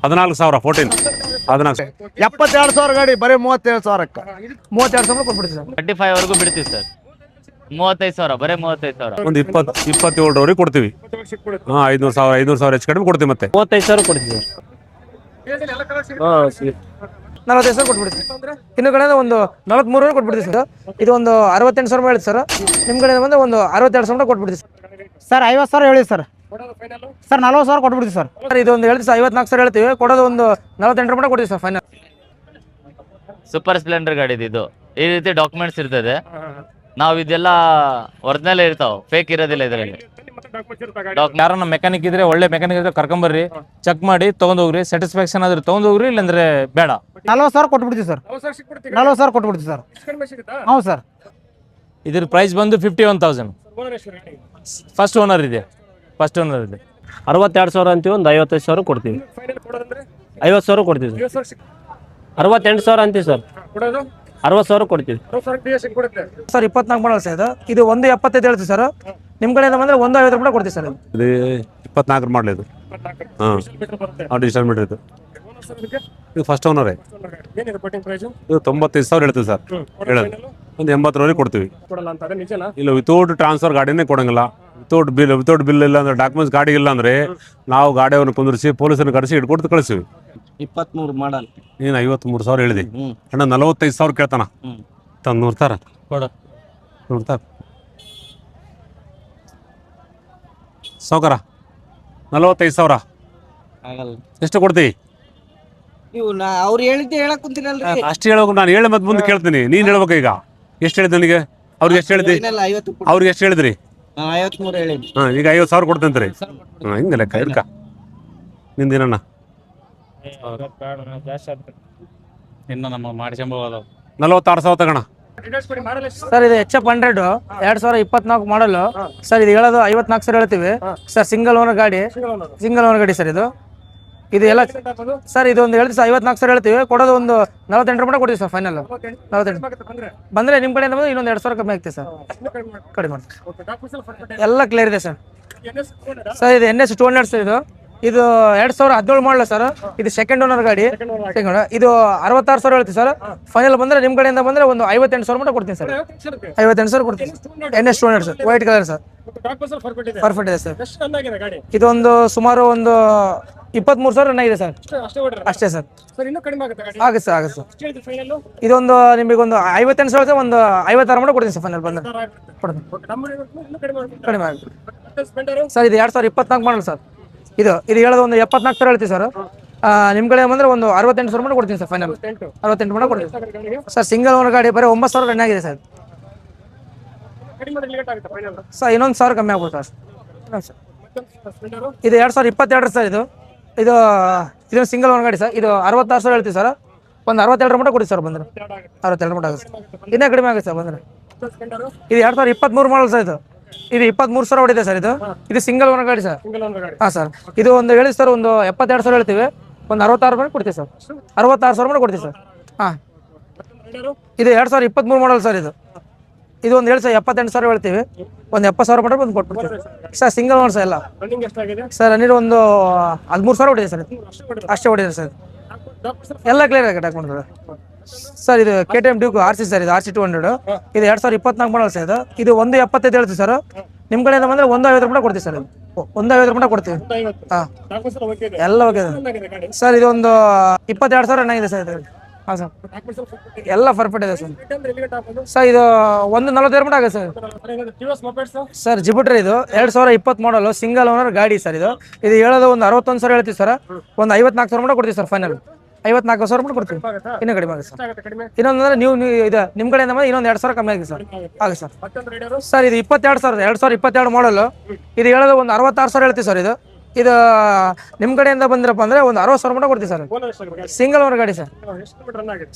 14,000 14 14 72,000 ಗಾಡಿ ಬರೀ 37,000ಕ್ಕೆ 32,000 ಕೊಟ್ಬಿಡ್ತೀವಿ ಸರ್. 25 ವರೆಗೂ ಬಿಡ್ತೀವಿ ಸರ್. 35,000 ಬರೀ 35,000. ಒಂದು 27,000 ಕೊಡ್ತೀವಿ. ಹಾ 500,000 ಹೆಚ್ಚು ಕಡಿಮೆ ಕೊಡ್ತೀವಿ. ಮತ್ತೆ 35,000 ಕೊಡ್ತೀವಿ. 45,000 ಕೊಟ್ಬಿಡ್ತೀವಿ. ಇನ್ನು ಕಡೆ ಒಂದು 43,000 ಕೊಟ್ಬಿಡ್ತೀವಿ ಸರ್. ಇದು ಒಂದು 68,000 ಹೇಳಿ ಸರ್. ನಿಮ್ಮ ಕಡೆ ಬಂದ್ರೆ ಒಂದು 62,000 ಕೊಟ್ಬಿಡ್ತೀವಿ ಸರ್. 50,000 ಹೇಳಿ ಸರ್. Sir 40,000 ಕೊಟ್ಬಿಡ್ತೀವಿ sir. ಇದು ಒಂದು ಹೇಳ್ತೀವಿ 54,000 ಹೇಳ್ತೀವಿ. ಕೊಡೋದು ಒಂದು 48,000 ಕೊಡ್ತೀವಿ ಸರ್ ಫೈನಲ್. ಸೂಪರ್ ಸ್ಪ್ಲೆಂಡರ್ ಗಾಡಿ ಇದು. ಈ ರೀತಿ ಡಾಕ್ಯುಮೆಂಟ್ಸ್ ಇರ್ತದೆ. ನಾವು ಇದೆಲ್ಲ ಒರಿಜಿನಲ್ ಇರ್ತಾವ, ಫೇಕ್ ಇರೋದಿಲ್ಲ ಇದರಲ್ಲಿ. ಯಾರನ್ನ ಮೆಕ್ಯಾನಿಕ್ ಇದ್ರೆ ಒಳ್ಳೆ ಮೆಕ್ಯಾನಿಕ್ ಇದ್ರೆ ಕರ್ಕೊಂಬರ್ರಿ, ಚೆಕ್ ಮಾಡಿ ತಗೊಂಡೋಗ್ರಿ. ಸ್ಯಾಟಿಸ್ಫ್ಯಾಕ್ಷನ್ ಆದ್ರೆ ತಗೊಂಡೋಗ್ರಿ, ಇಲ್ಲಾಂದ್ರೆ ಬೇಡ. 40,000 ಕೊಟ್ಬಿಡ್ತೀವಿ ಸರ್. 40,000 ಕೊಟ್ಬಿಡ್ತೀವಿ ಸರ್. ಹೌದು ಸರ್. ಇದ್ರ ಪ್ರೈಸ್ ಬಂದು 51,000. ಫಸ್ಟ್ ಓನರ್ ಇದೆ. 62,000 ಅಂತೀವಿ. ಒಂದು 55,000 ಕೊಡ್ತೀವಿ. 50,000 ಕೊಡ್ತೀವಿ ಸರ್. 68,000 ಅಂತೀವಿ ಸರ್. 60,000 ಕೊಡ್ತೀವಿ ಸರ್. 24 ಮಾಡಲ್ ಸರ್ ಇದು 1.75 ಹೇಳ್ತೀವಿ ಸರ್. ನಿಮ್ಮ ಕಡೆಯಿಂದ ಬಂದ್ರೆ 1.50 ಕೊಡ್ತೀವಿ ಸರ್. ಇದು 24 ಮಾಡಲಿ ಇದು. ಹಾಂ ಡಿಜಿಟಲ್ ಮೀಟರ್ ಇದು. ಇದು ಫಸ್ಟ್ ಓನರೇ. ಇದು 95,000 ಹೇಳ್ತೀವಿ ಸರ್. ಹೇಳೋದು ಒಂದು 80,000 ಕೊಡ್ತೀವಿ. ಇಲ್ಲ ವಿತೌಟ್ ಟ್ರಾನ್ಸ್ಫರ್ ಗಾಡಿನೇ ಕೊಡಂಗಿಲ್ಲ. ವಿತೌಟ್ ಬಿಲ್ ಇಲ್ಲ ಅಂದ್ರೆ, ಡಾಕ್ಯುಮೆಂಟ್ಸ್ ಗಾಡಿ ಇಲ್ಲ ಅಂದ್ರೆ ನಾವು ಗಾಡಿಯನ್ನು ಕುಂದಿರಿಸಿ ಪೊಲೀಸನ್ನು ಕರೆಸಿ ಹಿಡ್ಕೊಟ್ಟು ಕಳಿಸ್ತೀವಿ. 23 ಮಾಡಲ್. ನೀನು 53,000 ಹೇಳಿದೆ ಅಣ್ಣ. 45,000 ಕೇಳ್ತಾನ. ನೋಡ್ತಾರ ಸಾವ್ಕಾರ 45,000 ಎಷ್ಟು ಕೊಡ್ತೀವಿ? ಅವ್ರು ಹೇಳಿದ್ದೆ ಹೇಳಕ್ ಕುಂತೀನಲ್ರಿ. ಅಷ್ಟು ಹೇಳ್ಬೇಕು. ನಾನು ಹೇಳಿ ಮತ್ತೆ ಮುಂದೆ ಕೇಳ್ತೀನಿ. ನೀನು ಹೇಳ್ಬೇಕು. ಈಗ ಎಷ್ಟು ಹೇಳಿದ್ ನನಗೆ? ಅವ್ರಿಗೆ ಎಷ್ಟು ಹೇಳಿದ್ರಿ? ಅವ್ರಿಗೆ ಎಷ್ಟು ಹೇಳಿದ್ರಿ? 53 ಹೇಳಿ. ಹಾಂ ಈಗ 50,000 ಕೊಡ್ತೇಂತ್ರಿ. ಹಾಂ ಹಿಂಗೆ ಲೆಕ್ಕ ಇರ್ಕ ನಿಂದೇನಣ್ಣ. ಇನ್ನು ನಮ್ಮ ಮಾಡಿಸ್ಕೊಂಬೋದು. 46,000 ತಗೋಣ ಸರ್. ಇದು HF 100 2024 ಮಾಡಲು ಸರ್. ಇದು ಹೇಳೋದು 54,000 ಹೇಳ್ತೀವಿ ಸರ್. ಸಿಂಗಲ್ ಓನರ್ ಗಾಡಿ ಸರ್. ಇದು ಎಲ್ಲ ಸರ್. ಇದು ಒಂದು ಹೇಳ್ತೀವಿ 54,000 ಹೇಳ್ತೀವಿ. ಕೊಡೋದು ಒಂದು 48,000 ಕೊಡ್ತೀವಿ ಸರ್ ಫೈನಲ್. 48 ಬಂದ್ರೆ ನಿಮ್ಮ ಕಡೆಯಿಂದ ಬಂದ್ರೆ ಇನ್ನೊಂದು 2,000 ಕಮ್ಮಿ ಆಗ್ತೀವಿ ಸರ್. ಕಡಿಮೆ ಮಾಡ್ತೀವಿ. ಎಲ್ಲ ಕ್ಲಿಯರ್ ಇದೆ ಸರ್. ಸರ್ ಇದು NS 200 ಸರ್. ಇದು 2017 ಮಾಡಲ ಸರ್. ಇದು ಸೆಕೆಂಡ್ ಓನರ್ ಗಾಡಿ. ಇದು 66,000 ಹೇಳ್ತೀವಿ ಸರ್. ಫೈನಲ್ ಬಂದ್ರೆ ನಿಮ್ಮ ಕಡೆಯಿಂದ ಬಂದ್ರೆ ಒಂದು 58,000 ಕೊಡ್ತೀನಿ ಸರ್. 58,000 ಕೊಡ್ತೀನಿ. NS 200 sir. White colour sir. Perfect ಇದೆ ಸರ್. ಇದೊಂದು ಸುಮಾರು ಒಂದು 23,000 ರನ್ ಆಗಿದೆ ಸರ್. ಅಷ್ಟೇ ಸರ್. ಆಗುತ್ತೆ ಸರ್. ಇದೊಂದು ನಿಮಗೊಂದು 58,000 ಒಂದು 56,000 ಕೊಡ್ತೀನಿ ಸರ್ ಫೈನಲ್ ಬಂದ್ರೆ. ಕಡಿಮೆ ಆಗುತ್ತೆ ಸರ್. ಇದು 2024 ಮಾಡಲ್ ಸರ್. ಇದು ಹೇಳೋದು ಒಂದು 74,000 ಹೇಳ್ತೀವಿ ಸರ್. ನಿಮ್ಮ ಕಡೆ ಬಂದ್ರೆ ಒಂದು 68,000 ಕೊಡ್ತೀನಿ ಸರ್ ಫೈನಲ್. 68,000 ಕೊಡ್ತೀನಿ ಸರ್. ಸಿಂಗಲ್ ಓನರ್ ಗಾಡಿ ಬರೀ 9,000 ರನ್ ಆಗಿದೆ ಸರ್. ಸರ್ ಇನ್ನೊಂದು 1,000 ಕಮ್ಮಿ ಆಗ್ಬೋದು ಸರ್. ಇದು 2022 ಸರ್. ಇದು ಸಿಂಗಲ್ ಓನರ್ ಗಾಡಿ ಸರ್. ಇದು 66,000 ಹೇಳ್ತೀವಿ ಸರ್. ಒಂದು 62,000 ಕೊಡ್ತೀವಿ ಸರ್ ಬಂದ್ರೆ. 62,000 ಆಗುತ್ತೆ ಸರ್. ಇನ್ನೂ ಕಡಿಮೆ ಆಗುತ್ತೆ ಸರ್ ಬಂದ್ರೆ. ಇದು 2023 ಮಾಡಲ್ ಸರ್. ಇದು 23,000 ಹೊಡಿದೆ ಸರ್. ಇದು ಸಿಂಗಲ್ ಓನರ್ ಗಾಡಿ ಸರ್. ಹಾಂ ಸರ್. ಇದು ಒಂದು ಹೇಳಿ ಸರ್ ಒಂದು 72,000 ಹೇಳ್ತೀವಿ. ಒಂದು 66,000 ಕೊಡ್ತೀವಿ ಸರ್. 66,000 ಕೊಡ್ತೀವಿ ಸರ್. ಹಾಂ. ಇದು 2023 ಮಾಡಲ್ ಸರ್. ಇದು ಒಂದು ಹೇಳಿ ಸರ್ 78,000 ಹೇಳ್ತೀವಿ. ಒಂದು 70,000 ಬಂದು ಕೊಟ್ಬಿಡ್ತೀವಿ ಸರ್. Single owner sir. ಎಲ್ಲ ಸರ್ ನೀರು ಒಂದು 13,000 ಹೊಡಿದೆ ಸರ್. ಅಷ್ಟೇ ಹೊಡಿದೆ ಸರ್. ಎಲ್ಲ ಕ್ಲಿಯರ್ ಆಗಿ ಡಾಕ್ಯುಮೆಂಟ್ ಸರ್. ಇದು KTM ಡ್ಯೂಕ್ RC ಸರ್. ಇದು RC 200. ಇದು 2024 ಮಾಡಲ್ ಸರ್. ಇದು 1.75 ಹೇಳ್ತೀವಿ ಸರ್. ನಿಮ್ಮ ಕಡೆಯಿಂದ ಬಂದ್ರೆ 1.50 ಕೊಡ್ತೀವಿ ಸರ್. 1.50 ಕೊಡ್ತೀವಿ. ಹಾಂ ಎಲ್ಲ ಓಕೆ ಸರ್. ಇದು ಒಂದು 22,000 ರನ್ ಆಗಿದೆ ಸರ್. ಹಾಂ ಸರ್. ಎಲ್ಲ ಪರ್ಫೆಕ್ಟ್ ಇದೆ ಸರ್. ಸರ್ ಇದು ಒಂದು 42 ಆಗುತ್ತೆ ಸರ್. ಸರ್ ಜಿಬುಟ್ರಿ ಇದು 2020 ಮಾಡಲು ಸಿಂಗಲ್ ಓನರ್ ಗಾಡಿ ಸರ್. ಇದು ಹೇಳೋದು ಒಂದು 61,000 ಹೇಳ್ತೀವಿ ಸರ್. ಒಂದು 54,000 ಕೊಡ್ತೀವಿ ಸರ್ ಫೈನಲ್. 54,000 ಕೊಡ್ತೀವಿ. ಇನ್ನೂ ಕಡಿಮೆ ಆಗುತ್ತೆ ಸರ್. ಇನ್ನೊಂದು ಅಂದ್ರೆ ನೀವು ಇದು ನಿಮ್ಮ ಕಡೆಯಿಂದ ಬಂದ್ರೆ ಇನ್ನೊಂದು 2,000 ಕಮ್ಮಿ ಆಗಿದೆ ಸರ್. ಆಗುತ್ತೆ ಸರ್. ಸರ್ ಇದು 22,000 2022 ಮಾಡಲು. ಇದು ಹೇಳೋದು ಒಂದು 66,000 ಹೇಳ್ತೀವಿ ಸರ್. ಇದು ನಿಮ್ಮ ಕಡೆಯಿಂದ ಬಂದಿರಪ್ಪ ಅಂದ್ರೆ ಒಂದು 60,000 ಕೊಡ್ತೀವಿ ಸರ್. ಸಿಂಗಲ್ ಓನರ್ ಗಾಡಿ ಸರ್.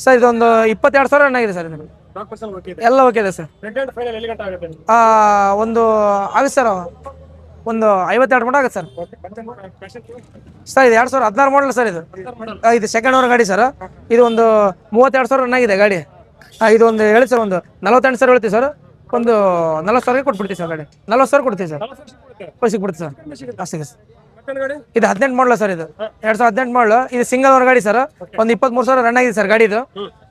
ಸರ್ ಇದೊಂದು 22,000 ರನ್ ಆಗಿದೆ ಸರ್. ಎಲ್ಲ ಓಕೆ ಇದೆ ಸರ್. ಒಂದು ಆಗುತ್ತೆ ಸರ್. ಒಂದು 52 ಆಗುತ್ತೆ ಸರ್. ಸರ್ ಇದು 2016 ಮಾಡಲ್ ಸರ್. ಇದು ಸೆಕೆಂಡ್ ಓನರ್ ಗಾಡಿ ಸರ್. ಇದು ಒಂದು 32,000 ರನ್ ಆಗಿದೆ ಗಾಡಿ. ಇದು ಒಂದು ಹೇಳಿ ಸರ್ ಒಂದು 48,000 ಹೇಳ್ತೀವಿ ಸರ್. ಒಂದು 40,000 ಕೊಟ್ಬಿಡ್ತೀವಿ ಸರ್ ಗಾಡಿ. 40,000 ಕೊಡ್ತೀವಿ ಸರ್. ಸಿಕ್ಬಿಡ್ತೀವಿ ಸರ್. ಅಷ್ಟೇ ಸರ್. ಇದು 18 ಮಾಡಲ ಸರ್, ಇದು 2018 ಮಾಡಲು. ಇದು ಸಿಂಗಲ್ ಓನರ್ ಗಾಡಿ ಸರ್. ಒಂದು 23,000 ರನ್ ಆಗಿದೆ ಸರ್ ಗಾಡಿ ಇದು.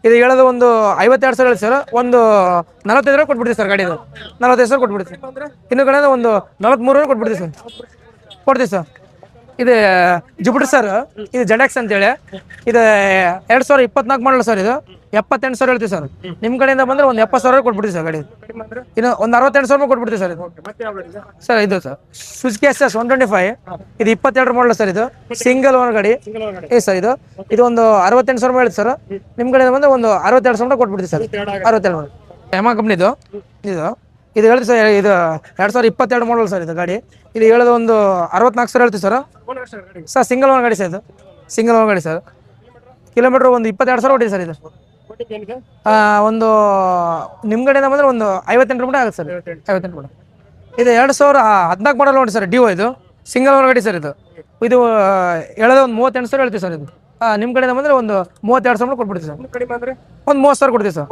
ಇದು ಹೇಳೋದು ಒಂದು 52,000 ಹೇಳಿ ಸರ್. ಒಂದು 45,000 ಕೊಟ್ಬಿಡ್ತೀವಿ ಸರ್ ಗಾಡಿ ಇದು. 45,000 ಕೊಟ್ಬಿಡ್ತೀವಿ. ಇನ್ನು ಕಡೆ ಒಂದು 43,000 ಕೊಟ್ಬಿಡ್ತೀವಿ ಸರ್. ಕೊಡ್ತೀವಿ ಸರ್. ಇದು ಜುಪಿಟರ್ ಸರ್. ಇದು ಜೆಡ್ಎಕ್ಸ್ ಅಂತೇಳಿ. ಇದು 2024 ಮಾಡಲ್ಲ ಸರ್. ಇದು 78,000 ಹೇಳ್ತೀವಿ ಸರ್. ನಿಮ್ಮ ಕಡೆಯಿಂದ ಬಂದರೆ ಒಂದು 70,000 ಕೊಟ್ಬಿಡ್ತೀವಿ ಸರ್ ಗಾಡಿ. ಇನ್ನು ಒಂದು 68,000 ಕೊಟ್ಬಿಡ್ತೀವಿ ಸರ್ ಇದು. ಸರ್ ಇದು ಸರ್ ಸುಜುಕಿ ಎಸ್ 125. ಇದು 22 ಮಾಡಲ್ಲ ಸರ್. ಇದು ಸಿಂಗಲ್ ಓನರ್ ಗಾಡಿ ಸರ್. ಇದು ಒಂದು 68,000 ಹೇಳಿ ಸರ್. ನಿಮ್ಮ ಕಡೆಯಿಂದ ಬಂದರೆ ಒಂದು 62,000 ಕೊಟ್ಬಿಡ್ತೀವಿ ಸರ್. 62,000 ಯಮಾ ಕಂಪ್ನಿದು ಇದು ಹೇಳ್ತೀವಿ ಸರ್. ಇದು 2022 ಮಾಡಲ್ ಸರ್. ಇದು ಗಾಡಿ ಇದು ಹೇಳೋದು ಒಂದು 64,000 ಹೇಳ್ತೀವಿ ಸರ್. ಸರ್ ಸಿಂಗಲ್ ಓನರ್ ಗಾಡಿ ಸರ್. ಇದು ಸಿಂಗಲ್ ಓನರ್ ಗಾಡಿ ಸರ್. ಕಿಲೋಮೀಟರ್ ಒಂದು 22,000 ಹೊಟ್ಟಿದೆ ಸರ್. ಇದು ಒಂದು ನಿಮ್ಮ ಕಡೆಯಿಂದ ಬಂದರೆ ಒಂದು 58 ರೂಪಾಯಿ ಆಗುತ್ತೆ ಸರ್. 58 ರೂಪಾಯಿ. ಇದು 2014 ಮಾಡಲ್ ನೋಡಿ ಸರ್. ಡಿವೋ ಇದು ಸಿಂಗಲ್ ಓನರ್ ಗಾಡಿ ಸರ್. ಇದು ಹೇಳೋದು ಒಂದು 38,000 ಹೇಳ್ತೀವಿ ಸರ್. ಇದು ನಿಮ್ಮ ಕಡೆಯಿಂದ ಬಂದರೆ ಒಂದು 32,000 ಕೊಟ್ಬಿಡ್ತೀವಿ ಸರ್. ಒಂದು 30,000 ಕೊಡ್ತೀವಿ ಸರ್.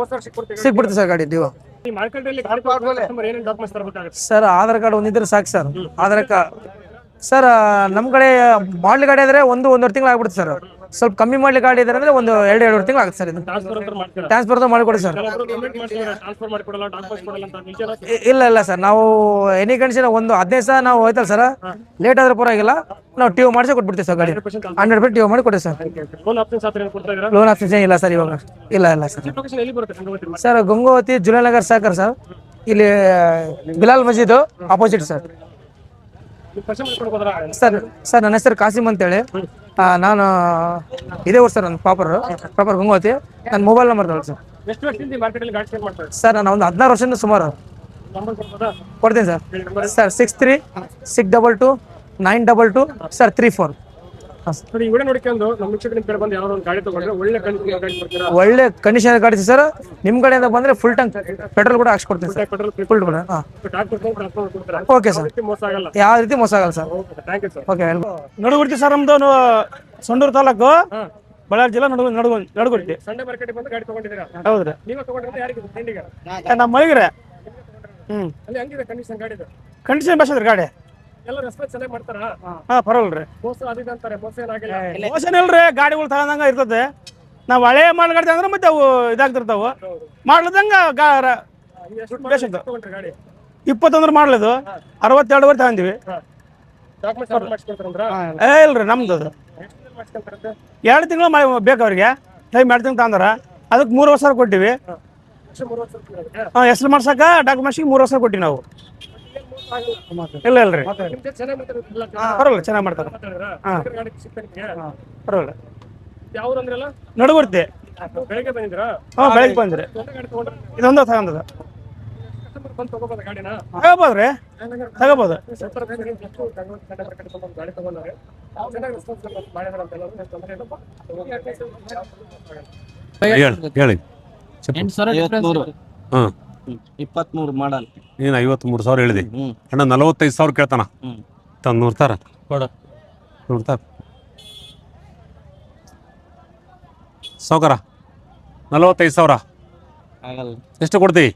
ಸಿಕ್ಬಿಡ್ತೀವಿ ಸರ್ ಗಾಡಿ ಡಿವೋ. ಸರ್ ಆಧಾರ್ ಕಾರ್ಡ್ ಒಂದಿದ್ರೆ ಸಾಕು ಸರ್. ಆಧಾರ್ ಕಾರ್ಡ್ ಸರ್ ನಮ್ಮ ಕಡೆ ಮಾಡ್ಲಿ ಗಾಡಿ ಆದರೆ 1-1.5 ತಿಂಗಳು ಆಗ್ಬಿಡುತ್ತೆ ಸರ್. ಸ್ವಲ್ಪ ಕಮ್ಮಿ ಮಾಡ್ಲಿ ಗಾಡಿ ಇದ್ದಾರೆ ಅಂದರೆ ಒಂದು 2-2.5 ತಿಂಗಳು ಆಗುತ್ತೆ ಸರ್. ಇದು ಟ್ರಾನ್ಸ್ಫರ್ ಮಾಡಿಕೊಡಿ ಸರ್. ಇಲ್ಲ ಸರ್, ನಾವು ಎನಿ ಕಂಡೀಷನ್ ಒಂದು 15 ಸಹ ನಾವು ಹೋಯ್ತಲ್ಲ ಸರ್. ಲೇಟ್ ಆದ್ರೆ ಪರವಾಗಿಲ್ಲ, ನಾವು ಟಿವ್ ಮಾಡಿಸಿ ಕೊಟ್ಬಿಡ್ತೀವಿ ಸರ್. ಗಾಡಿ 100% ಟಿವ್ ಮಾಡಿ ಕೊಡಿ ಸರ್. ಲೋನ್ ಆಪ್ಷನ್ಸ್ ಏನಿಲ್ಲ ಸರ್ ಇವಾಗ. ಇಲ್ಲ ಸರ್. ಸರ್ ಗಂಗೋವತಿ ಜುಲೈ ನಗರ್ ಸಾಕರ್ ಸರ್. ಇಲ್ಲಿ Bilal Masjid opposite sir. Sir ನನ್ನ ಹೆಸರು ಕಾಸಿಮ್ ಅಂತೇಳಿ. ನಾನು ಇದೇ ಊರು ಸರ್. ನನ್ನ ಪ್ರಾಪರ್ ಗಂಗೋವತಿ. ನನ್ನ ಮೊಬೈಲ್ ನಂಬರ್ ತಗೊಳ್ಳಿ ಸರ್. ಸರ್ ನಾನು ಒಂದು 16 ವರ್ಷದಿಂದ ಸುಮಾರು ಕೊಡ್ತೀನಿ ಸರ್. 63622922 ಸರ್ 34. ಒಳ್ಳೆ ಕಂಡೀಷನ್ ಗಾಡಿ ಸರ್. ನಿಮ್ಮ ಕಡೆಯಿಂದ ಬಂದ್ರೆ ಫುಲ್ ಟ್ಯಾಂಕ್ ಪೆಟ್ರೋಲ್ ಕೂಡ ಹಾಕ್ಸ್ಕೊಡ್ತೀನಿ ಸರ್. ಫುಲ್ ಕೂಡ ಓಕೆ ಸರ್. ಯಾವ ರೀತಿ ಮೋಸ ಆಗಲ್ಲ ಸರ್. Okay ನಡುಗುರ್ತಿ sir. ನಮ್ದು ಸೊಂಡೂರು ತಾಲೂಕು, ಬಳ್ಳಾರಿ ಜಿಲ್ಲಾ ನಡುಗುರ್ತಿ. ಹೌದ್ರಿ. ನಮ್ಮ ಮೈಗ್ರೆ ಕಂಡೀಷನ್ ಬಸ್ ಗಾಡಿ ಪರವಲ್ರಿ. ಮೋಸನ್ ಇಲ್ರಿ. ಗಾಡಿಗಳು ತಗೊಂಡಂಗ ಇರ್ತದೆ. ನಾವು ಹಳೆ ಮಾಡಲ್ ಗಾಡಿ ಅಂದ್ರೆ ಮತ್ತೆ ಅವು ಇದಾಗ್ತಿರ್ತಾವ. ಮಾಡ್ಲದಂಗ 21 ಮಾಡ್ಲದು 62 ತಗೊಂಡಿವಿ. ಇಲ್ರಿ ನಮ್ದು 2 ತಿಂಗಳು ಬೇಕು ಅವ್ರಿಗೆ. ಟೈಮ್ 2 ತಿಂಗಳು ತಗೊಂಡಾರ. ಅದಕ್ಕೆ 3 ವರ್ಷ ಕೊಟ್ಟಿವಿ. ಹೆಸರು ಮಾಡ್ಸಕ ಡಾಕ್ಯುಮೆಂಟ್ಸ್ಗೆ 3 ವರ್ಷ ಕೊಟ್ಟಿವಿ ನಾವು. ಇಲ್ರಿ ಪರವಾಗಿಲ್ಲ, ಚೆನ್ನಾಗಿ ಮಾಡ್ತಾರೆ. ಪರವಾಗಿಲ್ಲ. ನಡುಗುರ್ತಿ. ಬೆಳಗ್ಗೆ ಬಂದ್ರಿ. ಇದೊಂದು ತಗೊಂಡದ ತಗೋಬೋದ್ರಿ. ತಗೋಬೋದು. ಹೇಳಿ. 23 ಮಾಡಲ್. ನೀನು 53,000 ಹೇಳಿದಿ. ಅಣ್ಣ 45,000 ಕೇಳ್ತಾನ. ನೋಡ್ತಾರ ಸಾವ್ಕಾರ 45,000 ಆಗಲ್ಲ. ಎಷ್ಟು ಕೊಡ್ತೀವಿ?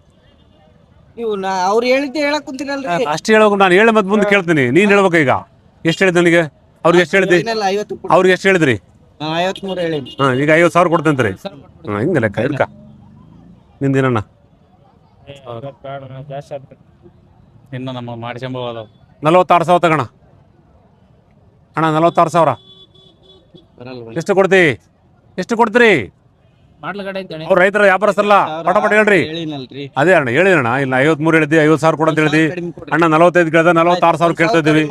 ನೀವು ಅವ್ರು ಹೇಳಿದ್ದೆ ಹೇಳಕ್ ಕುಂತೀನಲ್ರಿ. ಅಷ್ಟು ಹೇಳೋಕೆ ನಾನು ಹೇಳಿ ಮತ್ತೆ ಮುಂದೆ ಕೇಳ್ತೀನಿ. ನೀನು ಹೇಳ್ಬೇಕು. ಈಗ ಎಷ್ಟು ಹೇಳಿದ್ ನನಗೆ? ಅವ್ರಿಗೆ ಎಷ್ಟು ಹೇಳಿದ್ರಿ? 50 ಅವ್ರಿಗೆ ಎಷ್ಟು ಹೇಳಿದ್ರಿ? 53 ಹೇಳಿ. ಈಗ 50,000 ಕೊಡ್ತೇಂತ್ರಿ. ಹಿಂಗ ಲೆಕ್ಕ ಇರ್ಕ ನಿಂದೇನಣ್ಣ? ಇನ್ನು ನಮ್ಮ ಮಾಡಿಸ್ಕೊಂಬ 46,000 ತಗೋಣ ಅಣ್ಣ. 46,000 ಎಷ್ಟು ಕೊಡ್ತೀವಿ? ಎಷ್ಟು ಕೊಡ್ತೀರಿ? ಅವ್ರು ರೈತರ ವ್ಯಾಪಾರಸ್ಥರಲ್ಲ. ಪಟ ಹೇಳ್ರಿ. ಅದೇ ಅಣ್ಣ ಹೇಳಿದಣ್ಣ. ಇಲ್ಲ 53 ಹೇಳಿದ್ವಿ, 50,000 ಕೊಡಂತ ಹೇಳಿದ್ವಿ. ಅಣ್ಣ 45 ಕೇಳ್ದ, 46,000 ಕೇಳ್ತಾ ಇದ್ದೀವಿ.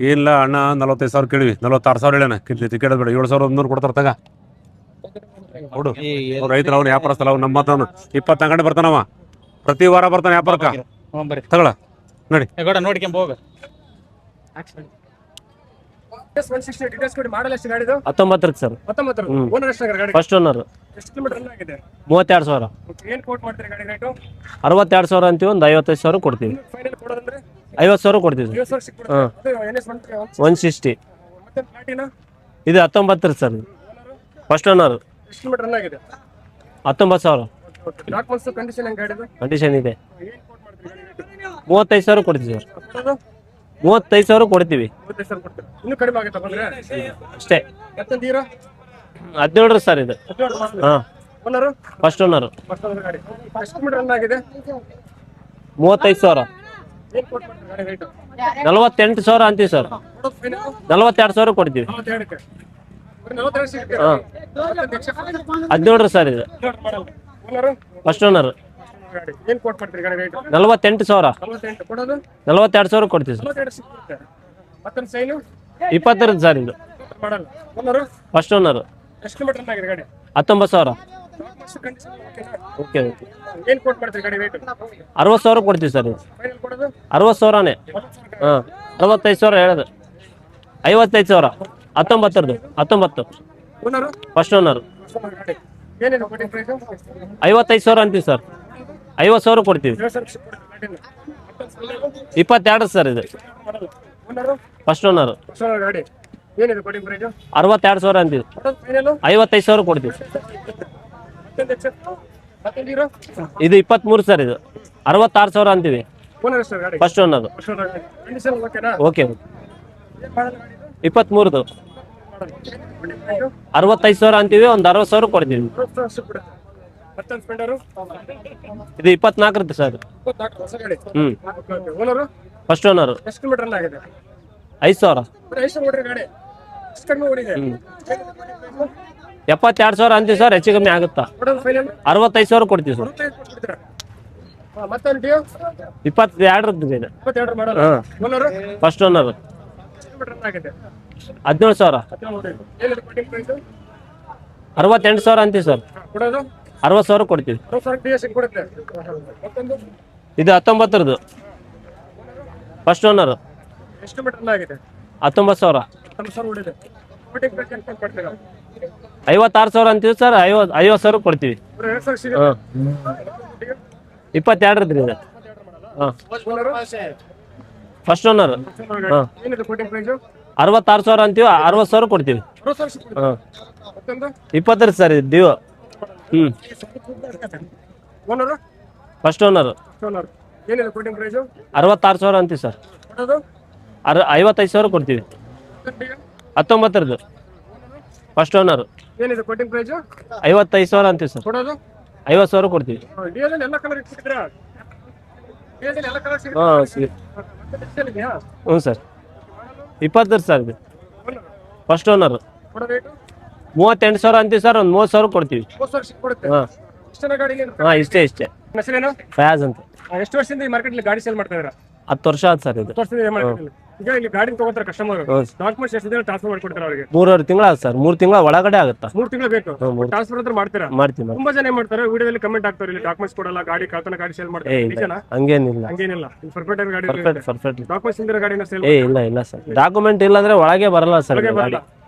ಏನಿಲ್ಲ ಅಣ್ಣ, 45,000 ಕೇಳಿವಿ. 46,000 ಹೇಳಣ. ಟಿಕೆಟ್ ಬೇಡ. 7,100 ಕೊಡ್ತಾರ ತಗ. ನೋಡು, ಅವ್ರು ರೈತರ, ಅವ್ನು ವ್ಯಾಪಾರಸ್ಥಲ್ಲ. ಅವ್ನು ನಮ್ಮ ಮಾತವನು 20 ಗಂಟೆ ಬರ್ತಾನವ. ಪ್ರತಿ ವಾರ ಬರ್ತಾನೆ ವ್ಯಾಪಾರಕ್ಕ. ತಗೊಳ ನೋಡಿ. ನೋಡ್ಕೊಂಬ ಹೋಗ. 19 ಸರ್. First owner. 32,000. 62,000 ಅಂತೀವಿ. ಒಂದು 55,000 ಕೊಡ್ತೀವಿ. 50,000 ಕೊಡ್ತೀವಿ. 160. ಇದು 19 sir. First owner. 19,000. Documents condition ಹೆಂಗ್ ಗಾಡಿದು? ಕಂಡೀಷನ್ ಇದೆ. ಏನ್ ಕೋಟ್ ಮಾಡ್ತೀರಿ ಗಾಡಿ ರೇಟ್? 35,000 ಕೊಡ್ತೀವಿ ಸರ್. ಕೊಡೋದು 35,000 ಕೊಡ್ತೀವಿ 35,000 ಕೊಡ್ತೀರಾ? ಇನ್ನೂ ಕಡಿಮೆ ಆಗುತ್ತಾ ಬಂದ್ರೆ? ಅಷ್ಟೇ. ಎತ್ತಂತ ಹೀರೋ 17 ಸರ್ ಇದು. 17 ಮಾಡ್ತೀರಾ? ಹಾಂ, owner first owner. First owner ಗಾಡಿ ಎಷ್ಟು ಮೀಟರ್ ರನ್ ಆಗಿದೆ? 35,000. ಏನ್ ಕೋಟ್ ಮಾಡ್ತೀರಿ ಗಾಡಿ ರೇಟ್? 48,000 ಅಂತೀವಿ ಸರ್. ಕೊಡೋದು ಫೈನಲ್ 42,000 ಕೊಡ್ತೀವಿ. 42ಕ್ಕೆ. ಬರೀ 42 ಸಿಗುತ್ತೆ. ಹಾಂ, ಮತ್ತೆ extra 17 ಸರ್ ಇದು. ಮಾಡಲ್ಲ. Owner first owner. ಗಾಡಿ ಏನ್ ಕೋಟ್ ಮಾಡ್ತೀರಿ ಗಾಡಿ ರೇಟ್? 48,000. 48 ಕೊಡೋದು 42,000 ಕೊಡ್ತೀವಿ ಸರ್. 42 ಸಿಗುತ್ತೆ. ಮತ್ತೊಂದು ಸೈನು 20 ಸರ್ ಇದು. ಮಾಡಲ್ಲ. Owner first owner. ಎಷ್ಟು ಮೀಟರ್ ರನ್ ಆಗಿದೆ ಗಾಡಿ? 19,000. ಡಾಕ್ಯುಮೆಂಟ್ಸ್ ಕಂಡೀಷನ್ ಓಕೆನಾ? Okay okay. ಏನ್ ಕೋಟ್ ಮಾಡ್ತೀರಿ ಗಾಡಿ ರೇಟ್? 60,000 ಕೊಡ್ತೀವಿ ಸರ್ ಇದು. ಫೈನಲ್ ಕೊಡೋದು 60,000ನೇ. ಹಾಂ, 65,000 ಹೇಳೋದು. 55,000. 19. Owner first owner. ಗಾಡಿ ಏನಿದೆ ಕೋಟಿಂಗ್ ಪ್ರೈಸ್? 55,000 ಅಂತೀವಿ ಸರ್. 50,000 ಕೊಡ್ತೀವಿ. 22 ಸರ್ ಇದು. Owner first owner. ಹೊಸ ಗಾಡಿ ಏನಿದೆ ಕೋಟಿಂಗ್ ಪ್ರೈಸ್? 62,000 ಅಂತೀವಿ. ಫೈನಲ್ 55,000 ಕೊಡ್ತೀವಿ. ಮತ್ತೊಂದು ಹೀರೋ ಇದು 23 ಸರ್ ಇದು. 66,000 ಅಂತೀವಿ. ಓನರ್ ಎಷ್ಟು ಗಾಡಿ? First owner. ಹೊಸ ಗಾಡಿ ಕಂಡೀಷನ್ ಓಕೆನಾ? ಓಕೆ. ಏನ್ ಮಾಡಲ್ಲ ಗಾಡಿ ಇದು? 23 65,000 ಅಂತೀವಿ. ಒಂದು 60,000 ಕೊಡ್ತೀವಿ. ಮತ್ತೊಂದು ಸ್ಪೆಂಡರು ಇದು 24 ಸರ್. 24 ಹೊಸ ಗಾಡಿ. ಹ್ಞೂ. Owner first owner. ಎಷ್ಟು ಕಿಲೋಮೀಟರ್ ರನ್ ಆಗಿದೆ? 5,000. ಬರೀ ಎಷ್ಟು ಓಡಿರಿ ಗಾಡಿ? ಎಷ್ಟು ಕಡಿಮೆ ಓಡಿದೆ? 72,000 ಅಂತೀವಿ ಸರ್. ಹೆಚ್ಚು ಕಮ್ಮಿ ಆಗುತ್ತಾ? ಕೊಡೋದು ಫೈನಲ್ 65,000 ಕೊಡ್ತೀವಿ ಸರ್. 45 ಕೊಟ್ಬಿಡ್ತೀರಾ? ಮತ್ತೊಂದು ಡಿಯೋ 22 ಇದೆ. 22 ಮಾಡಲ್ಲ. ಹಾಂ, ಓನರು ಫಸ್ಟ್ ಓನರು. ಎಷ್ಟು ಕಿಲೋಮೀಟರ್ ರನ್ ಆಗಿದೆ? 17,000. 17 ಏನಿದೆ ಕೋಟಿಂಗ್ ಪ್ರೈಸ್? 68,000 ಅಂತೀವಿ ಸರ್. ಕೊಡೋದು 60,000 ಕೊಡ್ತೀವಿ. 60,000 ಡಿ ಎಸ್ ಕೊಡುತ್ತೆ. ಮತ್ತೊಂದು ಇದು 19 ಫಸ್ಟ್ ಓನರು. ಎಷ್ಟು ಮೀಟರ್ ರನ್ ಆಗಿದೆ? 19,000. 10,000 ಓಡಿದೆ. ಕೋಟಿಂಗ್ ಪ್ರೈಸ್ ಎಷ್ಟು ಕೊಡ್ತೀರಾ? 56,000 ಅಂತೀವಿ ಸರ್. 50,000 ಕೊಡ್ತೀವಿ. ಬರೀ 2,000 ಸಿಗುತ್ತೆ. ಹಾಂ, 22 ಇದೆ. ಹಾಂ, ಓನರು ಫಸ್ಟ್ ಓನರು. ಹಾಂ, ಏನಿದೆ ಕೋಟಿಂಗ್ ಪ್ರೈಸ್? 66,000 ಅಂತೀವಿ. 60,000 ಕೊಡ್ತೀವಿ. 60,000 ಸಿಗುತ್ತೆ. ಹಾಂ, ಮತ್ತೊಂದು 20 ಸರ್ ಇದು ಡಿಯೋ. ಹ್ಞೂ, ಓನರು ಫಸ್ಟ್ ಓನರು. ಓನರ್ ಏನಿದೆ ಕೋಟಿಂಗ್ ಪ್ರೈಸ್? 66,000 ಅಂತೀವಿ ಸರ್. ಕೊಡೋದು 55,000 ಕೊಡ್ತೀವಿ. 19 ಫಸ್ಟ್ ಓನರು. ಏನಿದೆ ಕೋಟಿಂಗ್ ಪ್ರೈಸ್? 55,000 ಅಂತೀವಿ ಸರ್. ಕೊಡೋದು 50,000 ಕೊಡ್ತೀವಿ. ಡಿಯೋದಲ್ಲಿ ಎಲ್ಲ ಕಲರ್ ಇಟ್ಬಿಟ್ಟಿದ್ರಾ? ಡಿಯೋದಲ್ಲಿ ಎಲ್ಲ ಕಲರ್ ಸಿಗುತ್ತೆ. ಹಾಂ, ಸರಿ. ಮತ್ತೆ ಡಿಜಿಟಲ್ ಇದೆಯಾ? ಹ್ಞೂ ಸರ್. 20 ಸರ್ ಇದು. Owner first owner. ಕೊಡೋ ರೇಟು 38,000 ಅಂತೀವಿ ಸರ್. ಒಂದು 30,000 ಕೊಡ್ತೀವಿ. 30,000 ಸಿಕ್ಬಿಡುತ್ತೆ. ಹಾಂ ಎಷ್ಟು ಜನ ಗಾಡಿ ಹಾಂ, ಇಷ್ಟೇ. ಹೆಸರೇನು? ಫಯಾಜ್ ಅಂತ. ಎಷ್ಟು ವರ್ಷದಿಂದ ಈ ಮಾರ್ಕೆಟ್ ಗಾಡಿ ಸೇಲ್ ಮಾಡ್ತಾ ಇದ್ದೀರಾ? 10 ವರ್ಷ ಆಯ್ತು ಸರ್ ಇದು. 10 ವರ್ಷದಿಂದ ಮಾರ್ಕೆಟ್. ಈಗ ಇಲ್ಲಿ ಗಾಡಿ ತಗೋತಾರೆ ಕಸ್ಟಮರ್, ಹೌದು. ಡಾಕ್ಯುಮೆಂಟ್ಸ್ ಎಷ್ಟು ದಿನ ಟ್ರಾನ್ಸ್ಫರ್ ಮಾಡ್ಕೊಡ್ತಾರೆ ಅವರಿಗೆ? 3.5 ತಿಂಗಳು ಆಗುತ್ತೆ ಸರ್. 3 ತಿಂಗಳ ಒಳಗಡೆ ಆಗುತ್ತಾ? 3 ತಿಂಗಳು ಬೇಕು. ಮೂರು. ಟ್ರಾನ್ಸ್ಫರ್ ಹತ್ರ ಮಾಡ್ತೀರಾ? ಮಾಡ್ತೀವಿ. ತುಂಬಾ ಜನ ಏನ್ ಮಾಡ್ತಾರೆ, ವಿಡಿಯೋದಲ್ಲಿ ಕಮೆಂಟ್ ಆಗ್ತಾರೆ, ಇಲ್ಲಿ ಡಾಕ್ಯುಮೆಂಟ್ಸ್ ಕೊಡಲ್ಲ, ಗಾಡಿ ಕಳ್ತನ ಗಾಡಿ ಸೇಲ್ ಮಾಡ್ತಾರೆ. ಇಲ್ಲ, ನಿಜನಾ? ಹಂಗೇನಿಲ್ಲ. ಹಂಗೇನಿಲ್ಲ. ಪರ್ಫೆಕ್ಟ್ ಆಗಿ ಗಾಡಿ ಪರ್ಫೆಕ್ಟ್. ಡಾಕ್ಯುಮೆಂಟ್ಸ್ ಇಲ್ದಿರೋ ಗಾಡಿನ ಸೇಲ್ ಇಲ್ಲ ಸರ್. ಡಾಕ್ಯುಮೆಂಟ್ ಇಲ್ಲ ಅಂದ್ರೆ ಒಳಗೆ ಬರಲ್ಲ ಸರ್ ಇದು ಗಾಡಿ.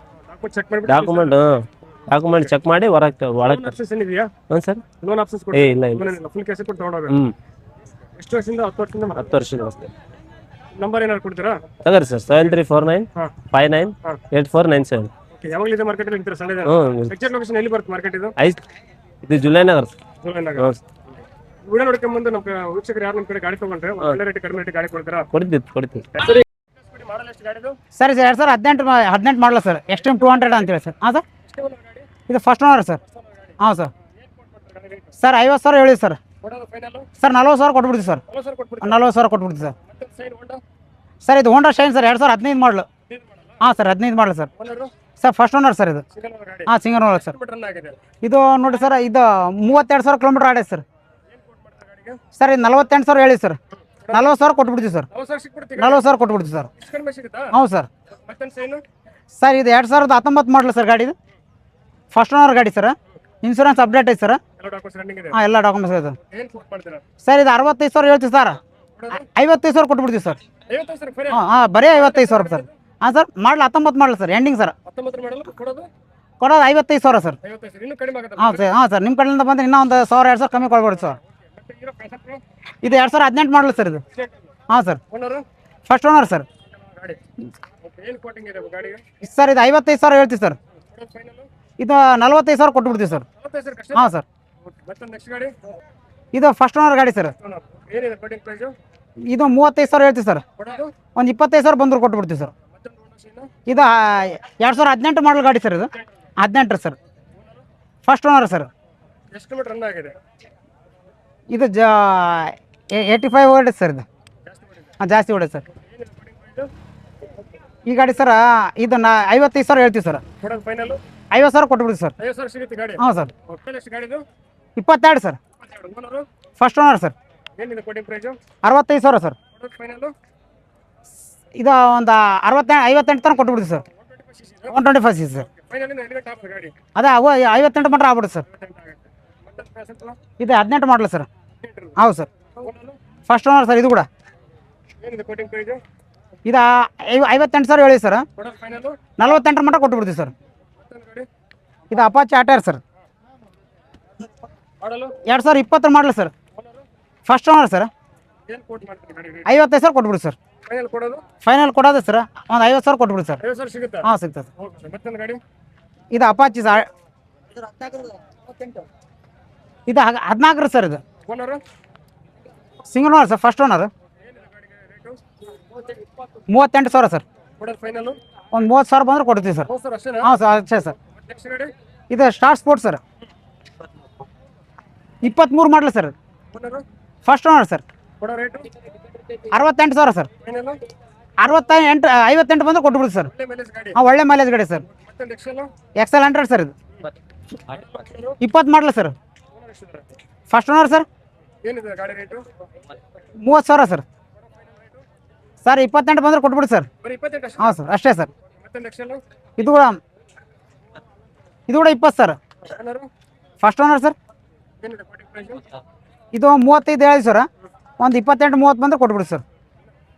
ಡಾಕ್ಯುಮೆಂಟ್ ಚೆಕ್ ಮಾಡಿಬಿಟ್ಟು ಡಾಕ್ಯುಮೆಂಟ್ ಚೆಕ್ ಮಾಡಿ ಒಳಗೆ ಆಪ್ಷನ್ಸ್ ಏನಿದೆಯಾ? ಹ್ಞೂ ಸರ್. ಲೋನ್ ಆಪ್ಷನ್ಸ್ ಇಲ್ಲ. ಫುಲ್ ಕ್ಯಾಶ್ ಕೊಟ್ಟು ತಗೊಂಡೋಗ. ಹ್ಞೂ, ಎಷ್ಟು ವರ್ಷದಿಂದ? 10 ವರ್ಷದಿಂದ. 10 ವರ್ಷದ ಅಷ್ಟೇ. ನಂಬರ್ ಏನಾದ್ರು ಕೊಡ್ತೀರಾ? ತಗೋರಿ ಸರ್. 7349 ಹಾ. 59 8497. ಓಕೆ, ಯಾವಾಗ ಇದೆ ಮಾರ್ಕೆಟ್ ಅಲ್ಲಿ ಇರ್ತೀರಾ? ಸಂಡೇ. ಹ್ಞೂ, ಎಕ್ಸಾಕ್ಟ್ ಲೊಕೇಶನ್ ಎಲ್ಲಿ ಬರುತ್ತೆ ಮಾರ್ಕೆಟ್ ಇದು? ಇದು ಜುಲೈ ನಗರ್. ವಿಡಿಯೋ ನೋಡ್ಕೊಂಡ್ ಬಂದು ನಮ್ಮ ವೀಕ್ಷಕರು ಯಾರು ನಮ್ಮ ಕಡೆ ಗಾಡಿ ತಗೊಂಡ್ರೆ ಒಳ್ಳೆ ರೇಟ್ ಕಡಿಮೆ ರೇಟ್ ಗಾಡಿ ಕೊಡ್ತೀರಾ? ಕೊಡ್ತೀವಿ. ಮಾಡಲ್ ಎಷ್ಟು ಗಾಡಿದು? ಸರ್ ಇದು 2018 ಮಾಡಲ ಸರ್. ಎಕ್ಸ್ಟ್ರೀಮ್ 200 ಅಂತೇಳಿ ಸರ್. ಹಾಂ ಸರ್, ಇದು ಫಸ್ಟ್ ಓನರ್ ಸರ್. ಹಾಂ ಸರ್. ಸರ್ 50,000 ಹೇಳಿ ಸರ್. ಕೊಡೋದು ಫೈನಲ್ ಸರ್ 40,000 ಕೊಟ್ಬಿಡ್ತೀವಿ ಸರ್. 40,000 ಕೊಟ್ಬಿಡ್ತೀರಾ? 40,000 ಕೊಟ್ಬಿಡ್ತೀವಿ ಸರ್. ಮತ್ತೆ ಸೈಡ್ ಹೊಂಡ ಸರ್ ಇದು ಹೋಂಡಾ ಶೈನ್ ಸರ್. 2015 ಮಾಡಲು. ಹಾಂ ಸರ್, 15 ಮಾಡಲು sir. Owner sir first owner sir ಇದು. ಸಿಂಗಲ್ ಓನರ್ ಗಾಡಿ. ಹಾಂ, ಸಿಂಗಲ್ ಓನರ್ ಸರ್. ರನ್ ಆಗಿದೆ. ಇದು ನೋಡಿ ಸರ್, ಇದು 32,000 ಕಿಲೋಮೀಟರ್ ಆಡೈತೆ ಸರ್. ಏನು ಕೋಟ್ ಮಾಡ್ತಾರೆ ಗಾಡಿಗೆ? ಸರ್ ಇದು 48,000 ಹೇಳಿ ಸರ್. 40,000 ಕೊಟ್ಬಿಡ್ತೀವಿ ಸರ್. 40,000 ಸಿಕ್ಬಿಡ್ತೀವಿ. 40,000 ಕೊಟ್ಬಿಡ್ತೀವಿ ಸರ್. ಎಷ್ಟು ಕಡಿಮೆ ಸಿಗುತ್ತಾ? ಹೌದು ಸರ್. ಮತ್ತೊಂದು ಸೈನು ಸರ್ ಇದು 2019 ಮಾಡಲು ಸರ್ ಗಾಡಿ. ಇದು ಫಸ್ಟ್ ಓನರ್ ಗಾಡಿ ಸರ್. ಇನ್ಶೂರೆನ್ಸ್ ಅಪ್ಡೇಟ್ ಐತೆ ಸರ್. ಎಲ್ಲ ಡಾಕ್ಯುಮೆಂಟ್ಸ್ ರನ್ನಿಂಗ್ ಇದೆ. ಹಾಂ, ಎಲ್ಲ ಡಾಕ್ಯುಮೆಂಟ್ಸ್ ಇದೆ. ಏನು ಕೋಟ್ ಮಾಡ್ತೀರಾ? ಸರ್ ಇದು 65,000 ಹೇಳ್ತೀವಿ ಸರ್. 55,000 ಕೊಟ್ಬಿಡ್ತೀವಿ ಸರ್. 50,000 ಫೈನಲ್. ಹಾಂ, ಬರೀ 55,000 ಸರ್. ಹಾಂ ಸರ್, ಮಾಡಲು 19 ಮಾಡಲು ಸರ್. Ending sir. 19 ಮಾಡಲು ಕೊಡೋದು ಕೊಡೋದು 55,000 ಸರ್. 50,000 ಇನ್ನೂ ಕಡಿಮೆ ಆಗುತ್ತೆ. ಹಾಂ ಸರ್, ನಿಮ್ಮ ಕಡೆಯಿಂದ ಬಂದರೆ ಇನ್ನೂ ಒಂದು 1,000-2,000 ಕಮ್ಮಿ ಕೊಡ್ಬೋದು ಸರ್. ಮತ್ತೆ ಹೀರೋ ಪ್ಯಾಷನ್ ಪ್ರೋ ಇದು 2018 ಮಾಡಲು ಸರ್ ಇದು. ಹಾಂ sir, owner first owner sir. ಗಾಡಿ. ಓಕೆ, ಏನು ಕೋಟಿಂಗ್ ಇದೆ ಗಾಡಿಗೆ? ಸರ್ ಇದು 55,000 ಹೇಳ್ತೀವಿ ಸರ್. ಕೊಡೋದು ಫೈನಲ್ ಇದು 45,000 ಕೊಟ್ಬಿಡ್ತೀವಿ ಸರ್. 40,000 ಕಷ್ಟ. ಹಾಂ ಸರ್, ಮತ್ತೊಂದು ನೆಕ್ಸ್ಟ್ ಗಾಡಿ ಇದು ಫಸ್ಟ್ ಓನರ್ ಗಾಡಿ ಸರ್. ಏನಿದೆ ಕೋಟಿಂಗ್ ಪ್ರೈಸು? ಇದು 35,000 ಹೇಳ್ತೀವಿ ಸರ್. ಕೊಡೋದು ಒಂದು 25,000 ಬಂದ್ರು ಕೊಟ್ಬಿಡ್ತೀವಿ ಸರ್. ಮತ್ತೊಂದು ಓನರ್ಶಿಪ್ ಇದು 2018 ಮಾಡಲ್ ಗಾಡಿ ಸರ್. ಇದು 18 ಸರ್. First owner sir. ಎಷ್ಟು ಕಿಲೋಮೀಟರ್ ರನ್ ಆಗಿದೆ? ಇದು 85 ಓಡಿದೆ ಸರ್. ಇದು ಜಾಸ್ತಿ ಓಡಿದೆ ಸರ್. ಏನಿದೆ ಕೋಟಿಂಗ್ ಪ್ರೈಸು? ಈ ಗಾಡಿ ಸರ್ ಇದು 55,000 ಹೇಳ್ತೀವಿ ಸರ್. ಕೊಡೋದು ಫೈನಲ್ 50,000 ಕೊಟ್ಬಿಡ್ತೀವಿ ಸರ್. 50,000 ಸಿಗುತ್ತೆ ಗಾಡಿ. ಹಾಂ ಸರ್. ಓಕೆ ಎಷ್ಟು ಗಾಡಿದು? 22 sir. Owner first owner sir. ಏನಿದೆ ಕೋಟಿಂಗ್ ಪ್ರೈಸು? 65,000 ಸರ್. ಕೊಡೋದು ಫೈನಲ್ ಇದು ಒಂದು 58 ತನಕ ಕೊಟ್ಬಿಡ್ತೀವಿ ಸರ್. 125 C sir. ಫೈನಲ್ ಎಲ್ಲಿಗೆ ಟಾಪ್ ಗಾಡಿ? ಅದೇ ಅವು 58 ಮಟ್ಟ ಆಗ್ಬಿಡುತ್ತೆ ಸರ್. ಮತ್ತೊಂದು ಪ್ಯಾಸೆಂಜರ್ ಇದು 18 ಮಾಡಲ ಸರ್. ಹೌದು sir. Owner first owner sir. ಇದು ಕೂಡ ಏನಿದೆ ಕೋಟಿಂಗ್ ಪ್ರೈಸು? ಇದು 58,000 ಹೇಳಿ ಸರ್. ಕೊಡೋದು ಫೈನಲ್ 48 ಮಟ್ಟ ಕೊಟ್ಬಿಡ್ತೀವಿ ಸರ್. ಮತ್ತೊಂದು ಗಾಡಿ ಇದು Apache ಆಟರ್ sir. Model 2020 model sir. Owner first owner sir. ಏನು ಕೋಟ್ ಮಾಡ್ತೀರಿ ಗಾಡಿ ರೇಟ್? 55,000 ಕೊಟ್ಬಿಡಿ ಸರ್. ಫೈನಲ್ ಕೊಡೋದು ಫೈನಲ್ ಕೊಡೋದು ಸರ್ ಒಂದು 50,000 ಕೊಟ್ಬಿಡಿ ಸರ್. 50,000 ಸಿಗುತ್ತಾ? ಹಾಂ ಸಿಗ್ತದೆ ಸರ್. Okay sir. ಮತ್ತೊಂದು ಗಾಡಿ ಇದು ಅಪಾಚಿ ಸರ್. ಇದು 14 ಸರ್. ಇದು owner single owner sir. First owner ಏನಿದೆ ಗಾಡಿಗೆ ರೇಟು? 38,000 ಸರ್. ಕೊಡೋದು ಫೈನಲು ಒಂದು 30,000 ಬಂದ್ರೆ ಕೊಡ್ತೀವಿ ಸರ್. ಹೌದು ಸರ್ ಅಷ್ಟೇನಾ? ಹಾಂ ಸರ್ ಅಷ್ಟೇ ಸರ್. ನೆಕ್ಸ್ಟ್ ಗಾಡಿ ಇದು star sports sir. 23 model sir. Owner first owner sir. ಕೊಡೋ ರೇಟು 68,000 ಸರ್. ಫೈನಲು 58 ಬಂದ್ರೆ ಕೊಟ್ಬಿಡ್ತೀವಿ ಸರ್. ಒಳ್ಳೆ ಮೈಲೇಜ್ ಗಾಡಿ. ಹಾಂ ಒಳ್ಳೆ ಮೈಲೇಜ್ ಗಾಡಿ ಸರ್. ಮತ್ತೊಂದು ಎಕ್ಸೆಲ್ XL 100 ಸರ್. ಇದು 20 ಮಾಡಲ ಸರ್. ಓನರ್ ಎಷ್ಟಿದ್ದಾರೆ? First owner sir. ಏನಿದೆ ಗಾಡಿ ರೇಟು? 30,000 ಸರ್. ಸರ್ 28 ಬಂದ್ರೆ ಕೊಟ್ಬಿಡಿ ಸರ್. ಬರೀ 28 ಅಷ್ಟೇ? ಹಾಂ ಸರ್ ಅಷ್ಟೇ ಸರ್. ಮತ್ತೊಂದು ಎಕ್ಸೆಲ್ ಇದು ಕೂಡ 20 sir. Owner first owner sir. ಏನಿದೆ ಕೋಟಿಂಗ್ ಪ್ರೈಸು? ಇದು 35 ಹೇಳಿ ಸರ್. ಒಂದು 28-30 ಬಂದ್ರೆ ಕೊಟ್ಬಿಡಿ ಸರ್.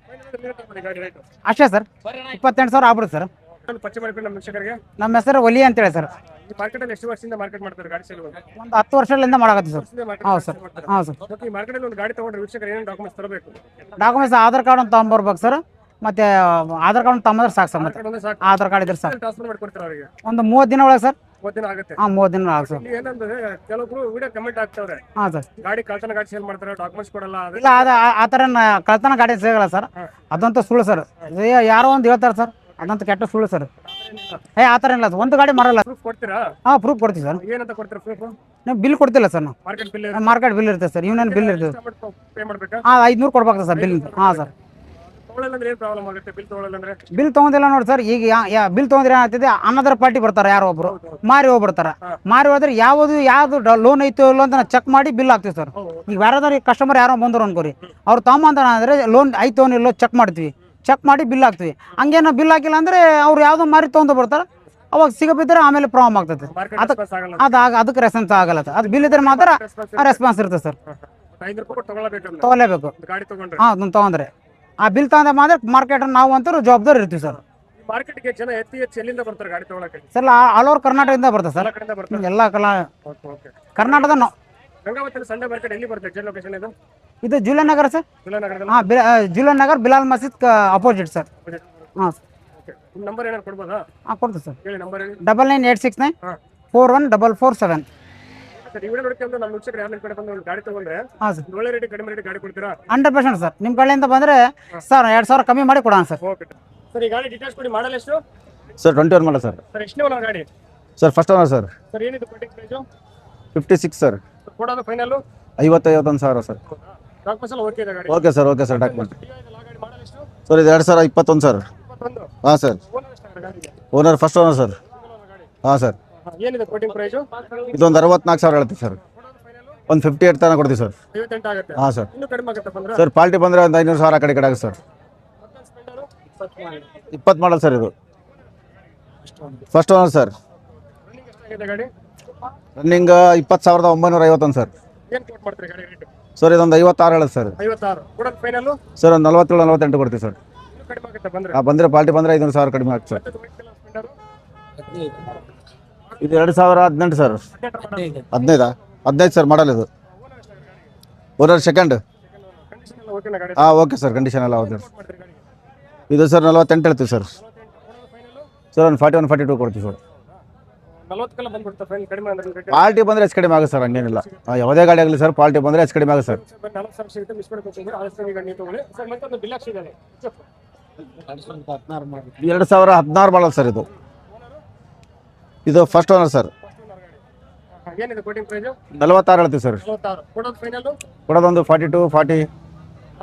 ಫೈನಲ್ ಇರುತ್ತೆ ಬರೀ ಗಾಡಿ ರೇಟು. ಅಷ್ಟೇ ಸರ್. 28,000 ಆಗ್ಬಿಡುತ್ತೆ ಸರ್. ಒಂದು ಪರಿಚಯ ಮಾಡಿಕೊಂಡು ನಮ್ಮ ವೀಕ್ಷಕರಿಗೆ. ನಮ್ಮ ಹೆಸರು ಒಲಿ ಅಂತೇಳಿ ಸರ್. ಈ ಮಾರ್ಕೆಟಲ್ಲಿ ಎಷ್ಟು ವರ್ಷದಿಂದ ಮಾರ್ಕೆಟ್ ಮಾಡ್ತಾರೆ ಗಾಡಿ ಸೇಲ್? ಒಂದು 10 ವರ್ಷದಿಂದ ಮಾಡಕತ್ತೀವಿ ಸರ್. ಹಾಂ ಸರ್. ಹಾಂ ಸರ್. ಈ ಮಾರ್ಕೆಟಲ್ಲಿ ಒಂದು ಗಾಡಿ ತಗೊಂಡ್ರೆ ವೀಕ್ಷಕರು ಏನೇನು ಡಾಕ್ಯುಮೆಂಟ್ಸ್ ತರಬೇಕು? ಡಾಕ್ಯುಮೆಂಟ್ಸ್ ಆಧಾರ್ ಕಾರ್ಡ್ ಒಂದು ತೊಗೊಂಬರ್ಬೇಕು ಸರ್. ಮತ್ತು ಆಧಾರ್ ಕಾರ್ಡ್ ತಗೊಂಬಂದ್ರೆ ಸಾಕು ಸರ್. ಮತ್ತೆ ಮಾರ್ಕೆಟ್ ಒಂದೇ ಸಾಕು. ಆಧಾರ್ ಕಾರ್ಡ್ ಇದ್ರೆ ಸಾಕು. ಟ್ರಾನ್ಸ್ಫರ್ ಮಾಡ್ಕೊಡ್ತಾರೆ ಅವರಿಗೆ. ಒಂದು 30 ದಿನ ಒಳಗೆ ಸರ್. 30 ದಿನ ಆಗುತ್ತೆ. ಹಾಂ 30 ದಿನ ಆಗ ಸರ್. ಇಲ್ಲಿ ಏನಂದ್ರೆ ಕೆಲವೊಬ್ರು ವಿಡಿಯೋ ಕಮೆಂಟ್ ಆಗ್ತಾವ್ರೆ, ಹಾಂ ಸರ್. ಗಾಡಿ ಕಳ್ತನ ಗಾಡಿ ಸೇಲ್ ಮಾಡ್ತಾರೆ, ಡಾಕ್ಯುಮೆಂಟ್ಸ್ ಕೊಡಲ್ಲ. ಇಲ್ಲ ಆ ಥರ ಕಳ್ತನ ಗಾಡಿ ಸಿಗಲ್ಲ ಸರ್. ಅದಂತೂ ಸುಳ್ಳು ಸರ್. ಯಾರೋ ಒಂದು ಹೇಳ್ತಾರೆ ಸರ್. ಅದಂತೂ ಕೆಟ್ಟ ಸುಳ್ಳು ಸರ್. ಆ ಥರ ಇಲ್ಲ ಸರ್. ಒಂದು ಗಾಡಿ ಮರಲ್ಲ. ಪ್ರೂಫ್ ಕೊಡ್ತೀರಾ? ಹಾಂ ಪ್ರೂಫ್ ಕೊಡ್ತೀವಿ ಸರ್. ಏನಂತ ಕೊಡ್ತೀರಾ ಪ್ರೂಫ್? ನೀವು ಬಿಲ್ ಕೊಡ್ತಿಲ್ಲ ಸರ್. ನಾವು ಮಾರ್ಕೆಟ್ ಬಿಲ್ ಮಾರ್ಕೆಟ್ ಬಿಲ್ ಇರ್ತದೆ ಸರ್. ಇವನೇನು ಬಿಲ್ ಇರ್ತದೆ. ಪೇ ಮಾಡ್ಬೇಕಾ? ಹಾಂ 500 ಕೊಡ್ಬೇಕು ಸರ್ ಬಿಲ್. ಹಾಂ ಸರ್. ತಗೊಳ್ಳಲ್ಲ ಅಂದ್ರೆ ಏನು ಪ್ರಾಬ್ಲಮ್ ಆಗುತ್ತೆ? ಬಿಲ್ ತಗೊಳ್ಳಲ್ಲ ಅಂದ್ರೆ ಬಿಲ್ ತೊಗೊಂಡಿಲ್ಲ ನೋಡಿ ಸರ್. ಈಗ ಬಿಲ್ ತೊಗೊಂಡ್ರೆ ಏನಾಗ್ತದೆ, ಅನ್ನದರ ಪಾರ್ಟಿ ಬರ್ತಾರೆ ಯಾರೋ ಒಬ್ರು, ಮಾರಿ ಹೋಗ್ಬಿಡ್ತಾರೆ. ಮಾರಿ ಹೋದ್ರೆ ಯಾವುದು ಲೋನ್ ಐತೋ ಇಲ್ಲ ಅಂತ ಚೆಕ್ ಮಾಡಿ ಬಿಲ್ ಹಾಕ್ತೀವಿ ಸರ್. ಈಗ ಯಾರಾದ್ರೂ ಕಸ್ಟಮರ್ ಯಾರೋ ಬಂದರು ಅನ್ಕೋರಿ, ಅವ್ರು ತಗೊಂಬಂದ ಅಂದ್ರೆ ಲೋನ್ ಐತೋ ಇಲ್ಲೋ ಚೆಕ್ ಮಾಡ್ತೀವಿ. ಚೆಕ್ ಮಾಡಿ ಬಿಲ್ ಹಾಕ್ತೀವಿ. ಹಂಗೇನೋ ಬಿಲ್ ಹಾಕಿಲ್ಲ ಅಂದ್ರೆ ಅವ್ರು ಯಾವುದೋ ಮಾರಿ ತೊಗೊಂಡು ಬರ್ತಾರೆ. ಅವಾಗ ಸಿಗಬಿದ್ದರೆ ಆಮೇಲೆ ಪ್ರಾಬ್ಲಮ್ ಆಗ್ತದೆ. ಮಾರ್ಕೆಟ್ ಅದಕ್ಕೆ ರೆಸ್ಪಾನ್ಸ್ ಆಗಲ್ಲ. ಅದಕ್ಕೆ ರೆಸ್ಪಾನ್ಸ್ ಆಗಲ್ಲ ಸರ್. ಅದು ಬಿಲ್ ಇದ್ರೆ ಮಾತ್ರ ರೆಸ್ಪಾನ್ಸ್ ಇರ್ತದೆ ಸರ್. 5 ರೂಪಾಯಿ ಕೊಟ್ಟು ತಗೊಳ್ಳಬೇಕಂದ್ರೆ ತೊಗೊಲೇಬೇಕು. ಗಾಡಿ ತಗೊಂಡ್ರೆ. ಹಾಂ ಅದನ್ನು ತೊಗೊಂಡ್ರೆ ಆ ಬಿಲ್ ತಗೊಂಡ ಮಾತ್ರ ಮಾರ್ಕೆಟ್ ನಾವು ಅಂತೂ ಜವಾಬ್ದಾರಿ ಇರ್ತೀವಿ ಸರ್. ಈ ಮಾರ್ಕೆಟ್ಗೆ ಜನ ಹೆಚ್ಚು ಎಲ್ಲಿಂದ ಬರ್ತಾರೆ ಗಾಡಿ ತಗೊಳಕ್ಕೆ? ಸರ್ ಆಲ್ ಓವರ್ ಕರ್ನಾಟಕದಿಂದ ಬರ್ತದೆ ಸರ್. ಎಲ್ಲ ಕಡೆಯಿಂದ ಬರ್ತಾರೆ. ಎಲ್ಲ ಓಕೆ ಓಕೆ. ಕರ್ನಾಟಕದ ಗಂಗಾವತಿಯಲ್ಲಿ ಸಂಡೆ ಮಾರ್ಕೆಟ್ ಎಲ್ಲಿ ಬರುತ್ತೆ? ಎಕ್ಸಾಕ್ಟ್ ಲೊಕೇಶನ್ ಇದು? ಇದು ಜುಲೈ ನಗರ ಸರ್. ನಗರದಲ್ಲಿ. ಹಾಂ July Nagar Bilal ಮಸೀದ್ opposite sir. ಹಾಂ ಸರ್. ಓಕೆ. ನಿಮ್ಮ ನಂಬರ್ ಏನಾದ್ರು ಕೊಡ್ಬೋದಾ? ಹಾಂ ಕೊಡ್ತೀವಿ ಸರ್. ಹೇಳಿ ನಂಬರ್ ಹೇಳಿ. 99869 ಹಾಂ 41447. ಸರ್, ಈ ವಿಡಿಯೋ ನೋಡ್ಕೊಂಡು ನಮ್ಮ ವೀಕ್ಷಕರು ಯಾರು ನಿಮ್ಮ ಕಡೆ ಬಂದು ಒಂದು ಗಾಡಿ ತಗೊಂಡ್ರೆ ಹಾಂ ಸರ್. ಒಳ್ಳೆ ರೇಟ್ ಕಡಿಮೆ ರೇಟ್ ಗಾಡಿ ಕೊಡ್ತೀರಾ? 100% ಸರ್. ನಿಮ್ಮ ಕಡೆಯಿಂದ ಬಂದರೆ ಸರ್ 2,000 ಕಮ್ಮಿ ಮಾಡಿ ಕೊಡೋಣ ಸರ್. Okay sir. ಈ ಗಾಡಿ ಡೀಟೇಲ್ಸ್ ಕೊಡಿ. ಮಾಡಲ್ ಎಷ್ಟು ಸರ್ 21 ಮಾಡಲ್ ಸರ್. ಸರ್? ಎಷ್ಟನೇ ಓನರ್ ಗಾಡಿ sir first owner sir. Sir? ಏನಿದು ಕೋಟಿಂಗ್ ಪ್ರೈಸು? 56 ಸರ್. ಕೊಡೋದು ಫೈನಲ್ 51,000 ಸರ್. ಡಾಕ್ಯುಮೆಂಟ್ಸ್ ಎಲ್ಲ ಓಕೆ ಇದೆ ಗಾಡಿ? Okay sir. Okay sir. Document ಗಾಡಿ ಮಾಡಲ್ ಎಷ್ಟು? ಸರ್ ಇದು 2021 ಸರ್. 21. ಹಾಂ ಸರ್. ಓನರ್ ಎಷ್ಟಾಗಿದೆ ಗಾಡಿಗೆ? Owner first owner sir. ಗಾಡಿ ಹಾಂ ಸರ್. ಏನಿದೆ ಕೋಟಿಂಗ್ ಪ್ರೈಸು? ಇದೊಂದು 64,000 ಹೇಳ್ತೀವಿ ಸರ್. ಒಂದು 58 ತನಕ ಕೊಡ್ತೀವಿ ಸರ್. 58 ಆಗುತ್ತೆ. ಹಾಂ ಸರ್. ಇನ್ನೂ ಕಡಿಮೆ ಆಗುತ್ತೆ ಬಂದ್ರೆ? ಸರ್ ಪಾರ್ಟಿ ಬಂದರೆ ಒಂದು 500,000 ಆ ಕಡೆ ಆಗುತ್ತೆ ಸರ್. 20 model sir. ಇದು ಫಸ್ಟ್ ಓನರ್ ಸರ್. ರನ್ನಿಂಗ್ ಎಷ್ಟಾಗಿದೆ ಗಾಡಿ? Running 20,951 sir. ಏನು ಕೋಟ್ ಮಾಡ್ತೀರಿ ಗಾಡಿ ರೇಟ್? ಸರ್ ಇದೊಂದು 56 ಹೇಳುತ್ತೆ ಸರ್. 56 ಕೊಡೋದು ಫೈನಲ್? ಸರ್ ಒಂದು 47-48 ಕೊಡ್ತೀವಿ ಸರ್. ಇನ್ನೂ ಕಡಿಮೆ ಆಗುತ್ತೆ ಬಂದ್ರೆ? ಬಂದರೆ ಪಾರ್ಟಿ ಬಂದರೆ 500,000 ಕಡಿಮೆ ಆಗ್ತದೆ ಸರ್. ಇದು 2018 ಸರ್. 15 ಸರ್ ಮಾಡಲ್ ಇದು. Owner second. ಕಂಡೀಷನ್ ಎಲ್ಲ ಓಕೆನಾ ಗಾಡಿ? ಹಾಂ ಓಕೆ ಸರ್. ಕಂಡೀಷನ್ ಎಲ್ಲ ಹೌದು. ಕೋಟ್ ಮಾಡ್ತೀರಿ ಗಾಡಿ? ಇದು ಸರ್ 48 ಹೇಳ್ತೀವಿ ಸರ್. ಫೈನಲ್ ಸರ್ ಒಂದು 41-42 ಕೊಡ್ತೀವಿ ಸರ್. 40 ಬಂದ್ಬಿಡ್ತಾ ಫೈನಲ್ ಕಡಿಮೆ ಅಂದ್ರೆ ಪಾರ್ಟಿ ಬಂದರೆ ಹೆಚ್ಚು ಕಡಿಮೆ ಆಗುತ್ತೆ ಸರ್, ಹಂಗೇನಿಲ್ಲ. ಯಾವುದೇ ಗಾಡಿ ಆಗಲಿ ಸರ್, ಪಾರ್ಟಿ ಬಂದರೆ ಹೆಚ್ಚು ಕಡಿಮೆ ಆಗುತ್ತೆ ಸರ್. 40,000 ಸಿಗುತ್ತೆ, ಮಿಸ್ ಮಾಡ್ಕೊತೀನಿ. ಆದಷ್ಟು ಈಗ ನೀವು ತಗೊಳ್ಳಿ ಸರ್. ಮತ್ತೆ ಒಂದು ಬಿಲ್ ಹಾಕ್ಸಿದ್ದಾರೆ 2016 ಮಾಡಿ 2016 ಮಾಡಲ್ ಸರ್ ಇದು. ಇದು ಫಸ್ಟ್ ಓನರ್ ಸರ್. ಏನಿದೆ ಕೋಟಿಂಗ್ ಪ್ರೈಸ್? 46 ಹೇಳ್ತೀವಿ ಸರ್. 46 ಕೊಡೋದು ಫೈನಲ್ ಕೊಡೋದೊಂದು 42, 40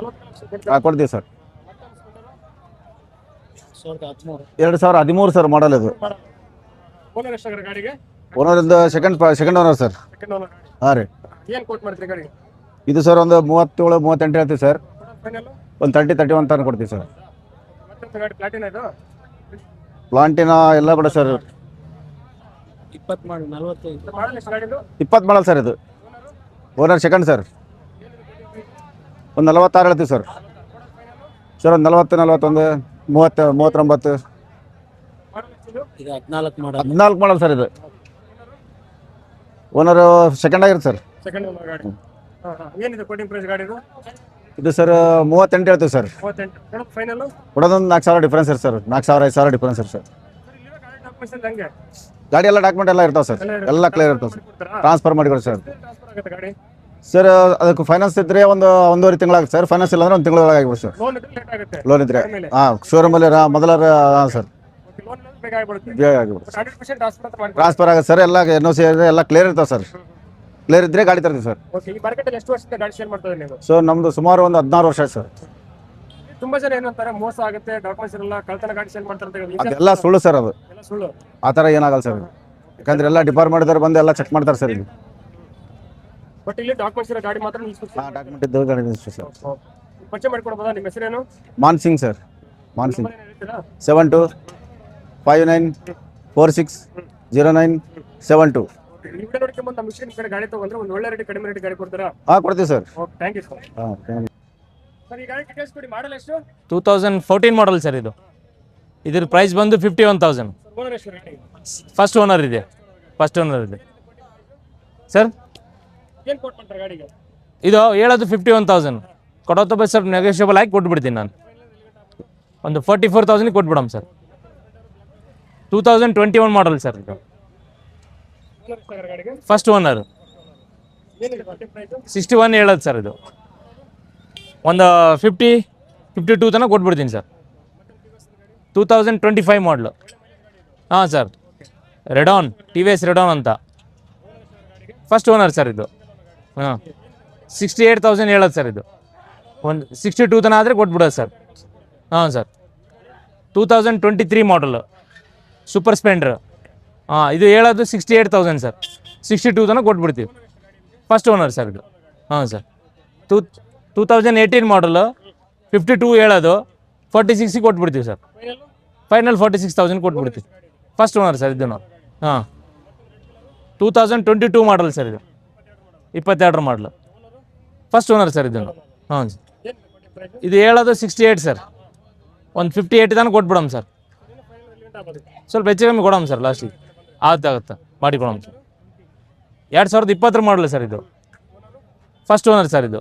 ಕೊಡ್ತೀವಿ ಸರ್. 2013 ಸರ್ ಮಾಡಲ್ ಇದು. ಓನರ್ ಎಷ್ಟಾಗ್ರೆ ಗಾಡಿಗೆ? ಓನರ್ ಒಂದು second owner sir. Second owner. ಹಾಂ ರೀ. ಏನು ಕೋಟ್ ಮಾಡ್ತೀರಿ ಗಾಡಿಗೆ? ಇದು ಸರ್ ಒಂದು 37, 38 ಹೇಳ್ತೀವಿ ಸರ್. ಫೈನಲ್ ಒಂದು 30, 31 ತನಕ ಕೊಡ್ತೀವಿ ಸರ್. ಮತ್ತೆ ಗಾಡಿ ಪ್ಲಾಟಿನ ಇದು ಪ್ಲಾಂಟಿನ ಎಲ್ಲ ಕೂಡ ಸರ್. 20 ಮಾಡಿ 45 ಮಾಡಲ್ ಎಷ್ಟು ಗಾಡಿದು? 20 ಮಾಡಲ್ ಸರ್ ಇದು. Owner second sir. ಒಂದು 46 ಹೇಳ್ತೀವಿ ಸರ್. ಸರ್ ಒಂದು 40, 41, 30, 39. ಮಾಡಲ್ ಎಷ್ಟಿದು? ಇದು 14 ಮಾಡಿ 14 ಮಾಡಲ್ ಸರ್ ಇದು. ಓನರು ಸೆಕೆಂಡ್ ಆಗಿರುತ್ತೆ ಸರ್. ಸೆಕೆಂಡ್ ಓನರ್ ಗಾಡಿ. ಏನಿದೆ ಕೋಟಿಂಗ್ ಪ್ರೈಸ್ ಗಾಡಿದು? ಇದು ಸರ್ 38 ಹೇಳ್ತೀವಿ ಸರ್. 38 ಕೊಡೋದು ಫೈನಲ್ ಕೊಡೋದೊಂದು 4,000 ಡಿಫ್ರೆನ್ಸ್ ಇರುತ್ತೆ ಸರ್. 4,000, 5,000 ಡಿಫ್ರೆನ್ಸ್ ಇರುತ್ತೆ ಸರ್. ಹಂಗೆ ಗಾಡಿ ಎಲ್ಲ ಡಾಕ್ಯುಮೆಂಟ್ ಎಲ್ಲ ಇರ್ತಾವೆ ಸರ್. ಎಲ್ಲ ಕ್ಲಿಯರ್ ಇರ್ತಾವೆ ಸರ್. ಟ್ರಾನ್ಸ್ಫರ್ ಮಾಡಿಕೊಡಿ ಸರ್. ಟ್ರಾನ್ಸ್ಫರ್ ಆಗುತ್ತೆ ಗಾಡಿ. ಸರ್ ಅದಕ್ಕೆ ಫೈನಾನ್ಸ್ ಇದ್ರೆ ಒಂದು 1.5 ತಿಂಗಳಾಗುತ್ತೆ ಸರ್. ಫೈನಾನ್ಸ್ ಇಲ್ಲ ಅಂದ್ರೆ 1 ತಿಂಗಳೊಳಗೆ ಆಗಿಬಿಡುತ್ತೆ ಸರ್. ಲೋನ್ ಇದ್ರೆ ಲೇಟ್ ಆಗುತ್ತೆ. ಲೋನ್ ಇದ್ರೆ ಆಮೇಲೆ ಹಾಂ, ಶೋರೂಮಲ್ಲಿ ಮೊದಲ ಹಾಂ ಸರ್, ಲೋನ್ ಇದ್ರೆ ಬೇಗ ಆಗ್ಬಿಡುತ್ತೆ. ಬೇಗ ಆಗಿಬಿಡುತ್ತೆ. 100% ಟ್ರಾನ್ಸ್ಫರ್ ಅಂತ ಮಾಡಿ. ಟ್ರಾನ್ಸ್ಫರ್ ಆಗುತ್ತೆ ಸರ್. ಎಲ್ಲ NOC ಎಲ್ಲ ಕ್ಲಿಯರ್ ಇರ್ತಾವೆ ಸರ್. ಕ್ಲಿಯರ್ ಇದ್ರೆ ಗಾಡಿ ತರ್ತೀವಿ ಸರ್. ಓಕೆ, ಈ ಮಾರ್ಕೆಟಲ್ಲಿ ಎಷ್ಟು ವರ್ಷದಿಂದ ಗಾಡಿ ಸೇಲ್ ಮಾಡ್ತಾ ಇದ್ದೀರಿ ನೀವು? ಸೊ ನಮ್ಮದು ಸುಮಾರು ಒಂದು 16 ವರ್ಷ ಆಯ್ತು ಸರ್. ತುಂಬಾ ಜನ ಏನಂತಾರೆ ಮೋಸ ಆಗುತ್ತೆ, ಡಾಕ್ಯುಮೆಂಟ್ಸ್ ಇರಲ್ಲ, ಕಳ್ತನ ಗಾಡಿ ಸೇಲ್ ಮಾಡ್ತಾರೆ ಅಂತ ಹೇಳಿ. ಅದೆಲ್ಲ ಸುಳ್ಳು ಸರ್. ಅದು ಎಲ್ಲ ಸುಳ್ಳು. ಆ ಥರ ಏನಾಗಲ್ಲ ಸರ್. ಯಾಕಂದ್ರೆ ಎಲ್ಲ ಡಿಪಾರ್ಟ್ಮೆಂಟ್ದವ್ರು ಬಂದು ಎಲ್ಲ ಚೆಕ್ ಮಾಡ್ತಾರೆ ಸರ್. ಇಲ್ಲಿ ಬಟ್ ಇಲ್ಲಿ ಡಾಕ್ಯುಮೆಂಟ್ಸ್ ಇರೋ ಗಾಡಿ ಮಾತ್ರ ನಿಲ್ಸ್ಬೇಕು. ಹಾಂ, ಡಾಕ್ಯುಮೆಂಟ್ ಇದ್ದು ಗಾಡಿ ನಿಲ್ಲಿಸ್ತೀವಿ ಸರ್. ಪರಿಚಯ ಮಾಡ್ಕೊಡ್ಬೋದಾ? ನಿಮ್ಮ ಹೆಸರೇನು? ಮಾನ್ಸಿಂಗ್ ಸರ್. ಮಾನ್ಸಿಂಗ್. ನಂಬರ್ ಏನ್ ಹೇಳ್ತೀರಾ? 7259460972. ಈ ವಿಡಿಯೋ ನೋಡ್ಕೊಂಡ್ ನಮ್ಮ ಮಿಷನ್ ಕಡೆ ಗಾಡಿ ತಗೊಂಡ್ರೆ ಒಂದು ಒಳ್ಳೆ ರೇಟ್, ಕಡಿಮೆ ರೇಟ್ ಗಾಡಿ ಕೊಡ್ತೀರಾ? ಹಾಂ, ಕೊಡ್ತೀವಿ sir. Okay, thank you sir. ಹಾಂ, ಸರ್ ಈ ಗಾಡಿ ಡೀಟೇಲ್ಸ್ ಕೊಡಿ. ಮಾಡಲ್ ಎಷ್ಟು? 2014 ಮಾಡಲ್ ಸರ್ ಇದು. ಇದ್ರ ಪ್ರೈಸ್ ಬಂದು 51,000. ಓನರ್ ಎಷ್ಟು ಗಾಡಿ? ಫಸ್ಟ್ ಓನರ್ ಇದೆ. ಸರ್ ಏನು ಕೋಟ್ ಮಾಡ್ತಾರೆ ಗಾಡಿಗೆ? ಇದು ಹೇಳೋದು 51,000. ಕೊಡೋದು ಬೈ ಸ್ವಲ್ಪ ನೆಗೋಷಿಯಬಲ್ ಆಗಿ ಕೊಟ್ಬಿಡ್ತೀನಿ ನಾನು. ಒಂದು 44,000 ಕೊಟ್ಬಿಡಮ್ ಸರ್. 2021 ಮಾಡಲ್ ಸರ್ ಇದು. ಓನರ್ ಎಷ್ಟಾಗ್ರೆ ಗಾಡಿಗೆ? First owner. ಏನಿದೆ ಕೋಟಿಂಗ್ ಪ್ರೈಸ್? 61 ಹೇಳೋದು ಸರ್ ಇದು. ಒಂದು 52 ತನಕ ಕೊಟ್ಬಿಡ್ತೀನಿ ಸರ್. 2025 ಮಾಡಲು. ಹಾಂ ಸರ್, ರೆಡಾನ್, TVS ರೆಡಾನ್ ಅಂತ. ಫಸ್ಟ್ ಓನರ್ ಸರ್ ಇದು. ಹಾಂ, 68,000 ಹೇಳೋದು ಸರ್ ಇದು. ಒಂದು 62 ತನಕ ಆದರೆ ಕೊಟ್ಬಿಡೋದು ಸರ್. ಹಾಂ ಸರ್, 2023 ಮಾಡಲು ಸೂಪರ್ ಸ್ಪ್ಲೆಂಡರ್. ಹಾಂ, ಇದು ಹೇಳೋದು 68,000 ಸರ್. 62 ತನಕ ಕೊಟ್ಬಿಡ್ತೀವಿ. ಫಸ್ಟ್ ಓನರ್ ಸರ್ ಇದು. ಹಾಂ ಸರ್, 2018 ಮಾಡಲು 52 ಹೇಳೋದು 46 ಕೊಟ್ಬಿಡ್ತೀವಿ ಸರ್. ಫೈನಲ್ 46,000 ಕೊಟ್ಬಿಡ್ತೀವಿ. ಫಸ್ಟ್ ಓನರ್ ಸರ್ ಇದು. ಹಾಂ, 2022 ಮಾಡಲ್ ಸರ್ ಇದು. 22 ಮಾಡಲು. ಫಸ್ಟ್ ಓನರ್ ಸರ್ ಇದನ್ನು. ಹಾಂ ಸರ್, ಇದು ಹೇಳೋದು 68 ಸರ್. ಒಂದು 58 ತನಕ ಕೊಟ್ಬಿಡಮ್ ಸರ್. ಸ್ವಲ್ಪ ಹೆಚ್ಚು ಕಮ್ಮಿ ಕೊಡಮ್ ಸರ್ ಲಾಸ್ಟಿಗೆ. ಆಗುತ್ತೆ ಮಾಡಿ ಕೊಡಮ್ ಸರ್. 2020 ಮಾಡಲು ಸರ್ ಇದು. ಫಸ್ಟ್ ಓನರ್ ಸರ್ ಇದು.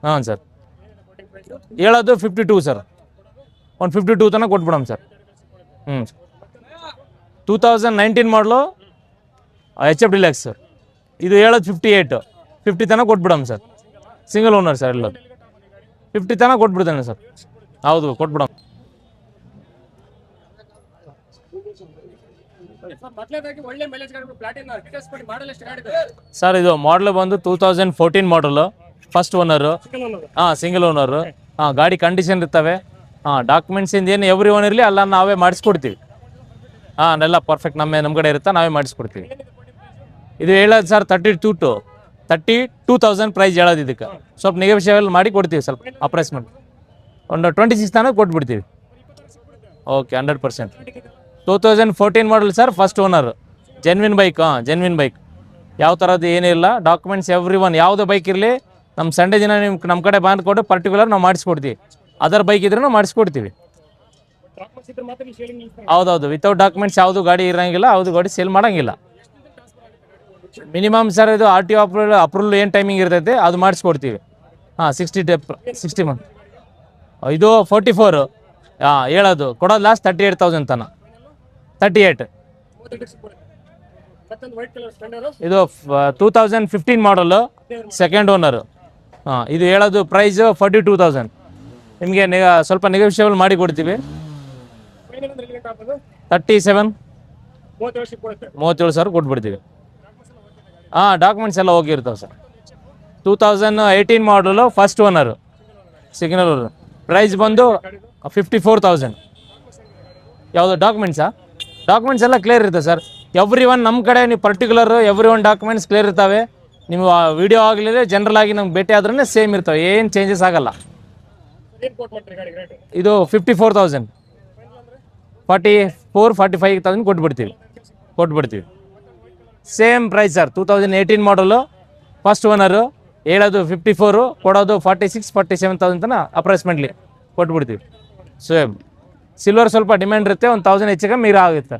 ಹಾಂ ಸರ್, ಹೇಳೋದು 52 ಸರ್. ಒಂದು 52 ತನಕ ಕೊಟ್ಬಿಡಮ್ ಸರ್. 2019 ಮಾಡಲು HF ಡಿಲಕ್ಸ್ ಸರ್. ಇದು ಹೇಳೋದು 58, 50 ತನಕ ಕೊಟ್ಬಿಡಮ್ ಸರ್. ಸಿಂಗಲ್ ಓನರ್ ಸರ್ ಎಲ್ಲ. 50 ತನಕ ಕೊಟ್ಬಿಡ್ತಾನೆ ಸರ್. ಹೌದು, ಕೊಟ್ಬಿಡಮ್. ಮೊದಲನೇದಾಗಿ ಒಳ್ಳೆ ಮೈಲೇಜ್ ಗಾಡಿ ಪ್ಲಾಟಿನ ಡೀಟೇಲ್ಸ್ ಕೊಡಿ. ಮಾಡಲ್ ಎಷ್ಟು ಗಾಡಿ ಇದೆ? ಸರ್ ಇದು ಮಾಡಲು ಬಂದು 2014 ಮಾಡಲು. First owner. Single owner. ಹಾಂ, ಸಿಂಗಲ್ ಓನರು. ಹಾಂ, ಗಾಡಿ ಕಂಡೀಷನ್ ಇರ್ತವೆ. ಹಾಂ, ಡಾಕ್ಯುಮೆಂಟ್ಸಿಂದ ಏನು ಎವ್ರಿ ಒನ್ ಇರಲಿ ಎಲ್ಲ ನಾವೇ ಮಾಡಿಸ್ಕೊಡ್ತೀವಿ. ಹಾಂ, ಎಲ್ಲ ಪರ್ಫೆಕ್ಟ್ ನಮ್ಮ ಕಡೆ ಇರುತ್ತೆ, ನಾವೇ ಮಾಡಿಸ್ಕೊಡ್ತೀವಿ. ಇದು ಹೇಳೋದು ಸರ್ 32,000 ಪ್ರೈಸ್ ಹೇಳೋದು. ಇದಕ್ಕೆ ಸ್ವಲ್ಪ ನೆಗೋಷಿಯಬಲ್ ಮಾಡಿ ಕೊಡ್ತೀವಿ. ಸ್ವಲ್ಪ ಅಪ್ರೈಸ್ಮೆಂಟ್ ಒಂದು 26 ತನಕ ಕೊಟ್ಬಿಡ್ತೀವಿ. Okay, 100%. 2014 model sir. First owner. Genuine bike. ಹಾಂ, ಜೆನ್ವಿನ್ ಬೈಕ್. ಯಾವ ಥರದ್ದು ಏನಿಲ್ಲ. ಡಾಕ್ಯುಮೆಂಟ್ಸ್ ಎವ್ರಿ ಒನ್, ಯಾವುದೇ ಬೈಕ್ ಇರಲಿ ನಮ್ಮ ಸಂಡೇ ದಿನ ನಿಮ್ಮ ನಮ್ಮ ಕಡೆ ಬಂದುಕೊಟ್ಟು ಪರ್ಟಿಕ್ಯುಲರ್ ನಾವು ಮಾಡಿಸ್ಕೊಡ್ತೀವಿ. ಅದರ್ ಬೈಕ್ ಇದ್ರೂ ಮಾಡಿಸ್ಕೊಡ್ತೀವಿ. ಡಾಕ್ಯುಮೆಂಟ್ಸ್ ಇದ್ರೆ ಮಾತ್ರ ನೀವು ಶೇರಿಂಗ್ ನಿಲ್ಸ್ತಾರೆ. ಹೌದೌದು, ವಿತೌಟ್ ಡಾಕ್ಯುಮೆಂಟ್ಸ್ ಯಾವುದು ಗಾಡಿ ಇರೋಂಗಿಲ್ಲ, ಯಾವುದು ಗಾಡಿ ಸೇಲ್ ಮಾಡೋಂಗಿಲ್ಲ. ಮಿನಿಮಮ್ ಸರ್ ಇದು RTO ಅಪ್ರೂವಲ್ ಏನು ಟೈಮಿಂಗ್ ಇರ್ತೈತೆ ಅದು ಮಾಡಿಸ್ಕೊಡ್ತೀವಿ. ಹಾಂ, 60 ಮಂತ್. ಇದು 44. ಹಾಂ, ಹೇಳೋದು ಕೊಡೋದು ಲಾಸ್ಟ್ 38,000 ತನಕ. 38. ಇದು 2015 ಮಾಡಲು, ಸೆಕೆಂಡ್ ಓನರು. ಹಾಂ, ಇದು ಹೇಳೋದು ಪ್ರೈಸ್ 42,000. ನಿಮಗೆ ಸ್ವಲ್ಪ ನೆಗೋಷಿಯಬಲ್ ಮಾಡಿ ಕೊಡ್ತೀವಿ. 37, 37 ಸಾವಿರ ಕೊಟ್ಬಿಡ್ತೀವಿ. ಹಾಂ, ಡಾಕ್ಯುಮೆಂಟ್ಸ್ ಎಲ್ಲ ಹೋಗಿರ್ತಾವೆ ಸರ್. 2018 ಮಾಡಲು, first owner, single owner. Price ಬಂದು 54,000. ಯಾವುದು ಡಾಕ್ಯುಮೆಂಟ್ಸಾ? ಡಾಕ್ಯುಮೆಂಟ್ಸ್ ಎಲ್ಲ ಕ್ಲಿಯರ್ ಇರುತ್ತೆ ಸರ್. ಎವ್ರಿ ಒನ್ ನಮ್ಮ ಕಡೆ ನೀವು particular every one documents clear ಇರ್ತವೆ. ನೀವು ವಿಡಿಯೋ ಆಗಲಿದೆ ಜನರಲ್ ಆಗಿ ನಮ್ಗೆ ಭೇಟಿ ಆದ್ರೂ ಸೇಮ್ ಇರ್ತವೆ, ಏನು ಚೇಂಜಸ್ ಆಗಲ್ಲ. ಇದು 54,000, 44-45,000 ಕೊಟ್ಬಿಡ್ತೀವಿ. Same price sir. 2018 ಮಾಡಲು, ಫಸ್ಟ್ ಓನರು, ಹೇಳೋದು 54, ಕೊಡೋದು 46-47,000 ತನಕ ಅಪ್ರಾಕ್ಸಿಮೇಟ್ಲಿ ಕೊಟ್ಬಿಡ್ತೀವಿ. ಸೇಮ್ ಸಿಲ್ವರ್ ಸ್ವಲ್ಪ ಡಿಮ್ಯಾಂಡ್ ಇರುತ್ತೆ, 1,000 ಹೆಚ್ಚು ಕಮ್ಮಿ ಆಗುತ್ತೆ.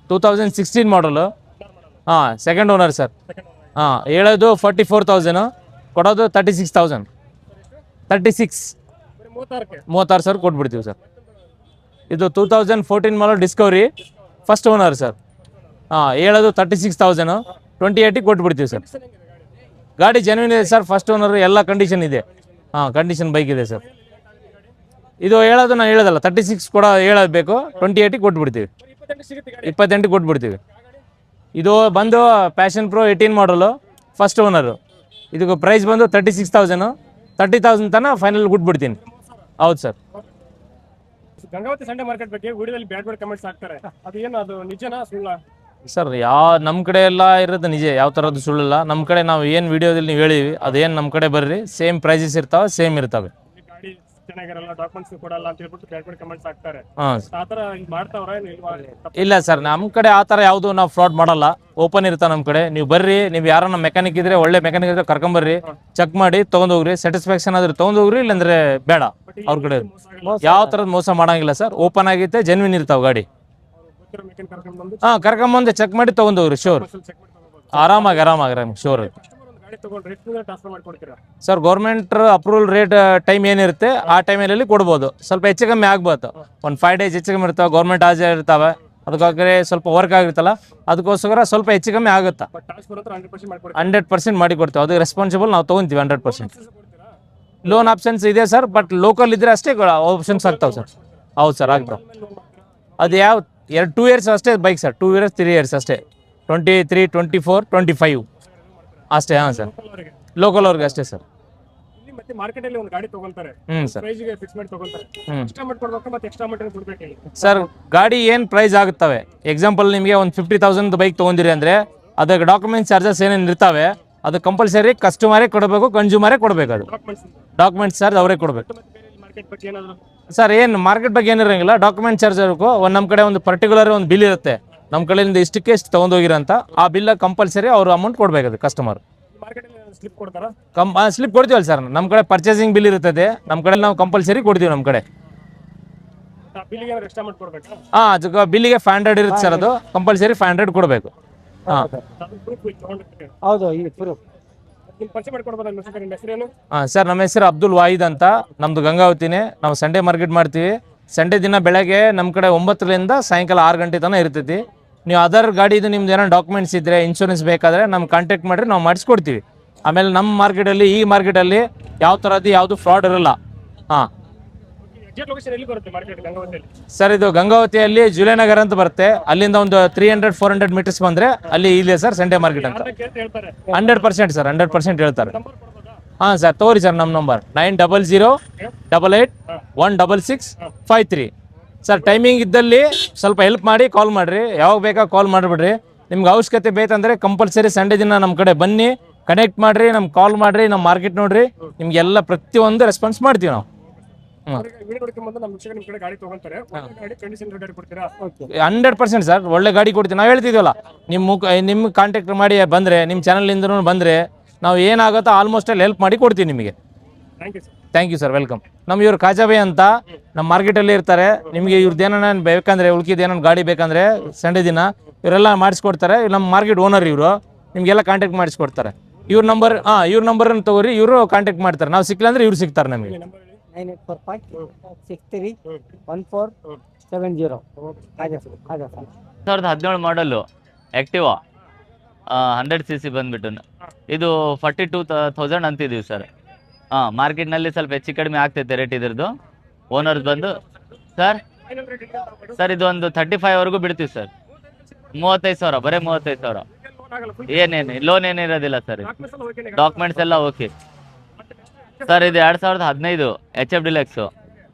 2016 ಮಾಡಲು, ಹಾಂ, ಸೆಕೆಂಡ್ ಓನರ್ ಸರ್. ಹಾಂ, ಹೇಳೋದು 44,000, ಕೊಡೋದು 36,000. 36 ಸಾವಿರ ಕೊಟ್ಬಿಡ್ತೀವಿ ಸರ್. ಇದು 2014 ಮಾಡಲು ಡಿಸ್ಕವರಿ, ಫಸ್ಟ್ ಓನರ್ ಸರ್. ಹಾಂ, ಹೇಳೋದು 36,000, 28 ಕೊಟ್ಬಿಡ್ತೀವಿ ಸರ್. ಗಾಡಿ ಜೆನ್ಯೂನ್ ಇದೆ ಸರ್, ಫಸ್ಟ್ ಓನರ್, ಎಲ್ಲ ಕಂಡೀಷನ್ ಇದೆ. ಹಾಂ, ಕಂಡೀಷನ್ ಬೈಕ್ ಇದೆ ಸರ್. ಇದು ಹೇಳೋದು ನಾನು ಹೇಳೋದಲ್ಲ, 36 ಕೂಡ ಹೇಳೋದು ಬೇಕು, 28 ಕೊಟ್ಬಿಡ್ತೀವಿ. 28 ಕೊಟ್ಬಿಡ್ತೀವಿ. ಇದು ಬಂದು ಪ್ಯಾಷನ್ ಪ್ರೋ 18 ಮಾಡಲು, ಫಸ್ಟ್ ಓನರು. ಇದಕ್ಕೆ ಪ್ರೈಸ್ ಬಂದು 36,000, 30,000 ತನಕ ಫೈನಲ್ ಕೊಟ್ಬಿಡ್ತೀನಿ. ಹೌದು ಸರ್. ಗಂಗಾವತಿ ಸಂಡೆ ಮಾರ್ಕೆಟ್ ಬಗ್ಗೆ ವಿಡಿಯೋದಲ್ಲಿ ಬ್ಯಾಡ್ ಕಮೆಂಟ್ಸ್ ಹಾಕ್ತಾರೆ, ಅದು ಏನು, ಅದು ನಿಜನಾ ಸುಳ್ಳ? ಸರ್, ನಮ್ಮ ಕಡೆ ಎಲ್ಲ ಇರೋದು ನಿಜ, ಯಾವ ಥರದ್ದು ಸುಳ್ಳಿಲ್ಲ. ನಮ್ಮ ಕಡೆ ನಾವು ಏನು ವಿಡಿಯೋದಲ್ಲಿ ನೀವು ಹೇಳಿವಿ ಅದೇನು ನಮ್ಮ ಕಡೆ ಬರ್ರಿ, ಸೇಮ್ ಪ್ರೈಸಸ್ ಇರ್ತಾವೆ, ಸೇಮ್ ಇರ್ತವೆ. ಗಾಡಿ ಚೆನ್ನಾಗಿರಲ್ಲ, ಡಾಕ್ಯುಮೆಂಟ್ಸ್ ಕೊಡಲ್ಲ ಅಂತ ಹೇಳ್ಬಿಟ್ಟು ಬ್ಯಾಡ್ ಕಮೆಂಟ್ಸ್ ಹಾಕ್ತಾರೆ. ಹಾಂ, ಆ ಥರ ಮಾಡ್ತಾವ್ರ ಇಲ್ವಾ? ಇಲ್ಲ ಸರ್, ನಮ್ಮ ಕಡೆ ಆ ಥರ ಯಾವುದು ನಾವು ಫ್ರಾಡ್ ಮಾಡಲ್ಲ. ಓಪನ್ ಇರ್ತಾ ನಮ್ಮ ಕಡೆ. ನೀವು ಬರ್ರಿ, ನೀವು ಯಾರನ್ನ ಮೆಕ್ಯಾನಿಕ್ ಇದ್ರೆ, ಒಳ್ಳೆ ಮೆಕ್ಯಾನಿಕ್ ಇದ್ರೆ ಕರ್ಕೊಂಬರ್ರಿ, ಚೆಕ್ ಮಾಡಿ ತೊಗೊಂಡೋಗ್ರಿ. ಸ್ಯಾಟಿಸ್ಫ್ಯಾಕ್ಷನ್ ಆದ್ರೆ ತೊಗೊಂಡೋಗ್ರಿ, ಇಲ್ಲಾಂದ್ರೆ ಬೇಡ. ಅವ್ರ ಕಡೆ ಯಾವ ಥರದ ಮೋಸ ಮಾಡಂಗಿಲ್ಲ ಸರ್. ಓಪನ್ ಆಗೈತೆ, ಜೆನ್ವಿನ್ ಇರ್ತಾವೆ ಗಾಡಿ. ಹಾಂ, ಕರ್ಕೊಂಬಂದು ಚೆಕ್ ಮಾಡಿ ತೊಗೊಂಡೋಗ್ರಿ, ಶೋರ್. ಆರಾಮಾಗಿ sure. Sir, government approval rate time ಏನಿರುತ್ತೆ ಆ ಟೈಮಲ್ಲಿ ಕೊಡ್ಬೋದು. ಸ್ವಲ್ಪ ಹೆಚ್ಚು ಕಮ್ಮಿ ಆಗ್ಬೋದು, ಒಂದು 5 days ಹೆಚ್ಚು ಕಮ್ಮಿ ಇರ್ತಾವೆ. ಗೌರ್ಮೆಂಟ್ ಹಾಜರ್ ಇರ್ತಾವೆ, ಅದಕ್ಕಾಗಿ ಸ್ವಲ್ಪ ವರ್ಕ್ ಆಗಿರ್ತಲ್ಲ, ಅದಕ್ಕೋಸ್ಕರ ಸ್ವಲ್ಪ ಹೆಚ್ಚು ಕಮ್ಮಿ ಆಗುತ್ತಾ. 100% ಮಾಡಿ ಕೊಡ್ತೀವಿ. ಅದು ರೆಸ್ಪಾನ್ಸಿಬಲ್ ನಾವು ತೊಗೊತೀವಿ 100%. ಲೋನ್ ಆಪ್ಷನ್ಸ್ ಇದೆ ಸರ್, ಬಟ್ ಲೋಕಲ್ ಇದ್ರೆ ಅಷ್ಟೇ ಆಪ್ಷನ್ಸ್ ಆಗ್ತಾವೆ ಸರ್. ಹೌದು ಸರ್, ಆಗ್ತಾವೆ. ಅದು ಯಾವ 2 years ಅಷ್ಟೇ ಬೈಕ್ ಸರ್. 2 years 3 years ಅಷ್ಟೇ. 23, 24, 25 ಅಷ್ಟೇ. ಹಾಂ ಸರ್, ಲೋಕಲ್ ಅವ್ರಿಗೆ ಅಷ್ಟೇ ಸರ್. ಮತ್ತೆ ಮಾರ್ಕೆಟ್ ಅಲ್ಲಿ ಒಂದು ಗಾಡಿ ತಗೊಂತಾರೆ, ಸರ್. ಪ್ರೈಸ್ ಗೆ ಫಿಕ್ಸ್ ಮಾಡಿ ತಗೊಂತಾರೆ. ಎಕ್ಸ್ಟ್ರಾ ಅಮೌಂಟ್ ಕೊಡ್ಬೇಕು, ಮತ್ತೆ ಎಕ್ಸ್ಟ್ರಾ ಅಮೌಂಟ್ ಕೊಡ್ಬೇಕು ಹೇಳಿ ಸರ್. ಗಾಡಿ ಏನು ಪ್ರೈಸ್ ಆಗುತ್ತವೆ, ಎಕ್ಸಾಂಪಲ್ ನಿಮಗೆ ಒಂದು 50,000 ಬೈಕ್ ತೊಗೊಂಡಿರಿ ಅಂದರೆ ಅದಕ್ಕೆ ಡಾಕ್ಯುಮೆಂಟ್ಸ್ ಚಾರ್ಜಸ್ ಏನೇನು ಇರ್ತಾವೆ ಅದು ಕಂಪಲ್ಸರಿ ಕಸ್ಟಮರೇ ಕೊಡಬೇಕು, ಕನ್ಸ್ಯೂಮರೇ ಕೊಡಬೇಕು. ಅದು ಡಾಕ್ಯುಮೆಂಟ್ಸ್ ಚಾರ್ಜ್ ಅವರೇ ಕೊಡಬೇಕು ಮಾರ್ಕೆಟ್ ಬಗ್ಗೆ ಏನಾದ್ರು ಸರ್. ಏನು ಮಾರ್ಕೆಟ್ ಬಗ್ಗೆ ಏನಿರಂಗಿಲ್ಲ, ಡಾಕ್ಯುಮೆಂಟ್ ಚಾರ್ಜ್ ಇರಬೇಕು. ನಮ್ಮ ಕಡೆ ಒಂದು ಪರ್ಟಿಕ್ಯುಲರ್ ಒಂದು ಬಿಲ್ ಇರುತ್ತೆ, ನಮ್ಮ ಕಡೆಯಿಂದ ಇಷ್ಟಕ್ಕೆ ಎಷ್ಟು ತೊಗೊಂಡೋಗಿರಂತ ಆ ಬಿಲ್ ಕಂಪಲ್ಸರಿ ಅವರು ಅಮೌಂಟ್ ಕೊಡಬೇಕು ಅದು ಕಸ್ಟಮರ್. ಮಾರ್ಕೆಟ್ ಅಲ್ಲಿ ಸ್ಲಿಪ್ ಕೊಡ್ತಾರಾ? ಸ್ಲಿಪ್ ಕೊಡ್ತೀವಲ್ಲ ಸರ್. ನಮ್ಮ ಕಡೆ ಪರ್ಚೇಸಿಂಗ್ ಬಿಲ್ ಇರ್ತದೆ, ನಮ್ಮ ಕಡೆ ನಾವು ಕಂಪಲ್ಸರಿ ಕೊಡ್ತೀವಿ. ನಮ್ಮ ಕಡೆ ಬಿಲ್ಲಿಗೆ ಏನಾದ್ರು ಎಕ್ಸ್ಟ್ರಾ ಅಮೌಂಟ್ ಕೊಡ್ಬೇಕಾ? ಹಾಂ, ಅದಕ್ಕೆ ಬಿಲ್ಲಿಗೆ 500 ಇರುತ್ತೆ ಸರ್. ಅದು ಕಂಪಲ್ಸರಿ 500 ಕೊಡಬೇಕು. ಹಾಂ, ಹೌದು, ಈ ಪ್ರೂಫ್ ನಿಮ್ಮ ಪರಿಚಯ ಮಾಡ್ಕೊಡ್ಬೋದಾ? ನಿಮ್ಮ ಹೆಸರೇನು? ಹಾಂ ಸರ್, ನಮ್ಮ ಹೆಸರು ಅಬ್ದುಲ್ ವಾಹಿದ್ ಅಂತ. ನಮ್ಮದು ಗಂಗಾವತಿನೇ. ನಾವು ಸಂಡೇ ಮಾರ್ಕೆಟ್ ಮಾಡ್ತೀವಿ. ಸಂಡೇ ದಿನ ಬೆಳಗ್ಗೆ ನಮ್ಮ ಕಡೆ 9ರಿಂದ ಸಾಯಂಕಾಲ 6 ಗಂಟೆ ತನಕ ಇರ್ತೈತಿ. ನೀವು ಅದರ್ ಗಾಡಿದು ನಿಮ್ದು ಏನೋ ಡಾಕ್ಯುಮೆಂಟ್ಸ್ ಇದ್ದರೆ, ಇನ್ಶೂರೆನ್ಸ್ ಬೇಕಾದರೆ ನಮ್ಗೆ ಕಾಂಟ್ಯಾಕ್ಟ್ ಮಾಡಿರಿ, ನಾವು ಮಾಡಿಸ್ಕೊಡ್ತೀವಿ. ಆಮೇಲೆ ನಮ್ಮ ಮಾರ್ಕೆಟಲ್ಲಿ, ಈ ಮಾರ್ಕೆಟಲ್ಲಿ ಯಾವ ಥರದ್ದು ಯಾವುದು ಫ್ರಾಡ್ ಇರೋಲ್ಲ. ಹಾಂ ಎಕ್ಸಾಕ್ಟ್ ಲೊಕೇಶನ್ ಎಲ್ಲಿ ಬರುತ್ತೆ ಮಾರ್ಕೆಟ್ ಗಂಗಾವತಿಯಲ್ಲಿ? ಸರ್, ಇದು ಗಂಗಾವತಿಯಲ್ಲಿ ಜುಲೇನಗರ್ ಅಂತ ಬರುತ್ತೆ. ಅಲ್ಲಿಂದ ಒಂದು 300-400 ಮೀಟರ್ಸ್ ಬಂದರೆ ಅಲ್ಲಿ ಇದೆ ಸರ್ ಸಂಡೇ ಮಾರ್ಕೆಟ್ ಅಂತ. ಹೇಳ್ತಾರೆ 100% ಸರ್, 100% ಹೇಳ್ತಾರೆ. ನಂಬರ್ ಕೊಡ್ಬೋದಾ? ಹಾಂ ಸರ್, ತಗೋರಿ ಸರ್ ನಮ್ಮ ನಂಬರ್ 9008881653. ಸರ್, ಟೈಮಿಂಗ್ ಇದ್ದಲ್ಲಿ ಸ್ವಲ್ಪ ಹೆಲ್ಪ್ ಮಾಡಿ ಕಾಲ್ ಮಾಡಿರಿ. ಯಾವಾಗ ಬೇಕಾ ಕಾಲ್ ಮಾಡಿಬಿಡ್ರಿ. ನಿಮ್ಗೆ ಅವಶ್ಯಕತೆ ಬೇಕಂದರೆ ಕಂಪಲ್ಸರಿ ಸಂಡೇ ದಿನ ನಮ್ಮ ಕಡೆ ಬನ್ನಿ, ಕನೆಕ್ಟ್ ಮಾಡಿರಿ, ನಮ್ಗೆ ಕಾಲ್ ಮಾಡಿರಿ, ನಮ್ಮ ಮಾರ್ಕೆಟ್ ನೋಡಿರಿ. ನಿಮಗೆಲ್ಲ ಪ್ರತಿಯೊಂದು ರೆಸ್ಪಾನ್ಸ್ ಮಾಡ್ತೀವಿ ನಾವು. ವಿಡಿಯೋ ನೋಡ್ಕೊಂಡ್ಬಂದು ನಮ್ಮ ವಿಷಯ ನಿಮ್ಮ ಕಡೆ ಗಾಡಿ ತಗೊಂತಾರೆ, ಗಾಡಿ ಕಂಡೀಷನ್ ಗಾಡಿ ಕೊಡ್ತೀರಾ? 100% ಸರ್, ಒಳ್ಳೆ ಗಾಡಿ ಕೊಡ್ತೀವಿ. ನಾವು ಹೇಳ್ತಿದ್ವಲ್ಲ, ನಿಮ್ಮ ಕಾಂಟ್ಯಾಕ್ಟ್ ಮಾಡಿ ಬಂದರೆ, ನಿಮ್ಮ ಚಾನಲಿಂದ ಬಂದರೆ ನಾವು ಏನಾಗುತ್ತೋ ಆಲ್ಮೋಸ್ಟ್ ಅಲ್ಲಿ ಹೆಲ್ಪ್ ಮಾಡಿ ಕೊಡ್ತೀವಿ ನಿಮಗೆ. Thank you sir. Thank you sir, welcome. ಇವ್ರು ಕಾಜಾಬೆ ಅಂತ ನಮ್ಮ ಮಾರ್ಕೆಟಲ್ಲಿ ಇರ್ತಾರೆ. ನಿಮಗೆ ಇವ್ರದ್ದು ಏನಾನ ಬೇಕಂದರೆ, ಉಳ್ಕಿದ್ದು ಏನಾನ ಗಾಡಿ ಬೇಕಂದರೆ ಸಂಡೇ ದಿನ ಇವರೆಲ್ಲ ಮಾಡಿಸ್ಕೊಡ್ತಾರೆ. ನಮ್ಮ ಮಾರ್ಕೆಟ್ ಓನರ್ ಇವರು, ನಿಮಗೆಲ್ಲ ಕಾಂಟ್ಯಾಕ್ಟ್ ಮಾಡಿಸ್ಕೊಡ್ತಾರೆ. ಇವ್ರ ನಂಬರ್ ಇವ್ರ ನಂಬರನ್ನು ತಗೋರಿ, ಇವರು ಕಾಂಟ್ಯಾಕ್ಟ್ ಮಾಡ್ತಾರೆ. ನಾವು ಸಿಕ್ಕಿಲ್ಲ ಅಂದರೆ ಇವ್ರು ಸಿಗ್ತಾರೆ ನಮಗೆ. 9845631470. 2017 ಮಾಡಲು ಆಕ್ಟಿವಾ 100cc ಬಂದ್ಬಿಟ್ಟು ಇದು 42,000 ಅಂತಿದ್ದೀವಿ ಸರ್. ಮಾರ್ಕೆಟ್ನಲ್ಲಿ ಸ್ವಲ್ಪ ಹೆಚ್ಚು ಕಡಿಮೆ ಆಗ್ತೈತೆ ರೇಟ್ ಇದ್ರದ್ದು. ಓನರ್ಸ್ ಬಂದು ಸರ್ ಇದು ಒಂದು 35ವರೆಗೂ ಬಿಡ್ತೀವಿ ಸರ್. 35,000, ಬರೀ 35,000. ಏನೇನು ಲೋನ್ ಏನಿರೋದಿಲ್ಲ ಸರ್. ಡಾಕ್ಯುಮೆಂಟ್ಸ್ ಎಲ್ಲ ಓಕೆ ಸರ್. ಇದು 2015 HF ಡಿಲಕ್ಸು.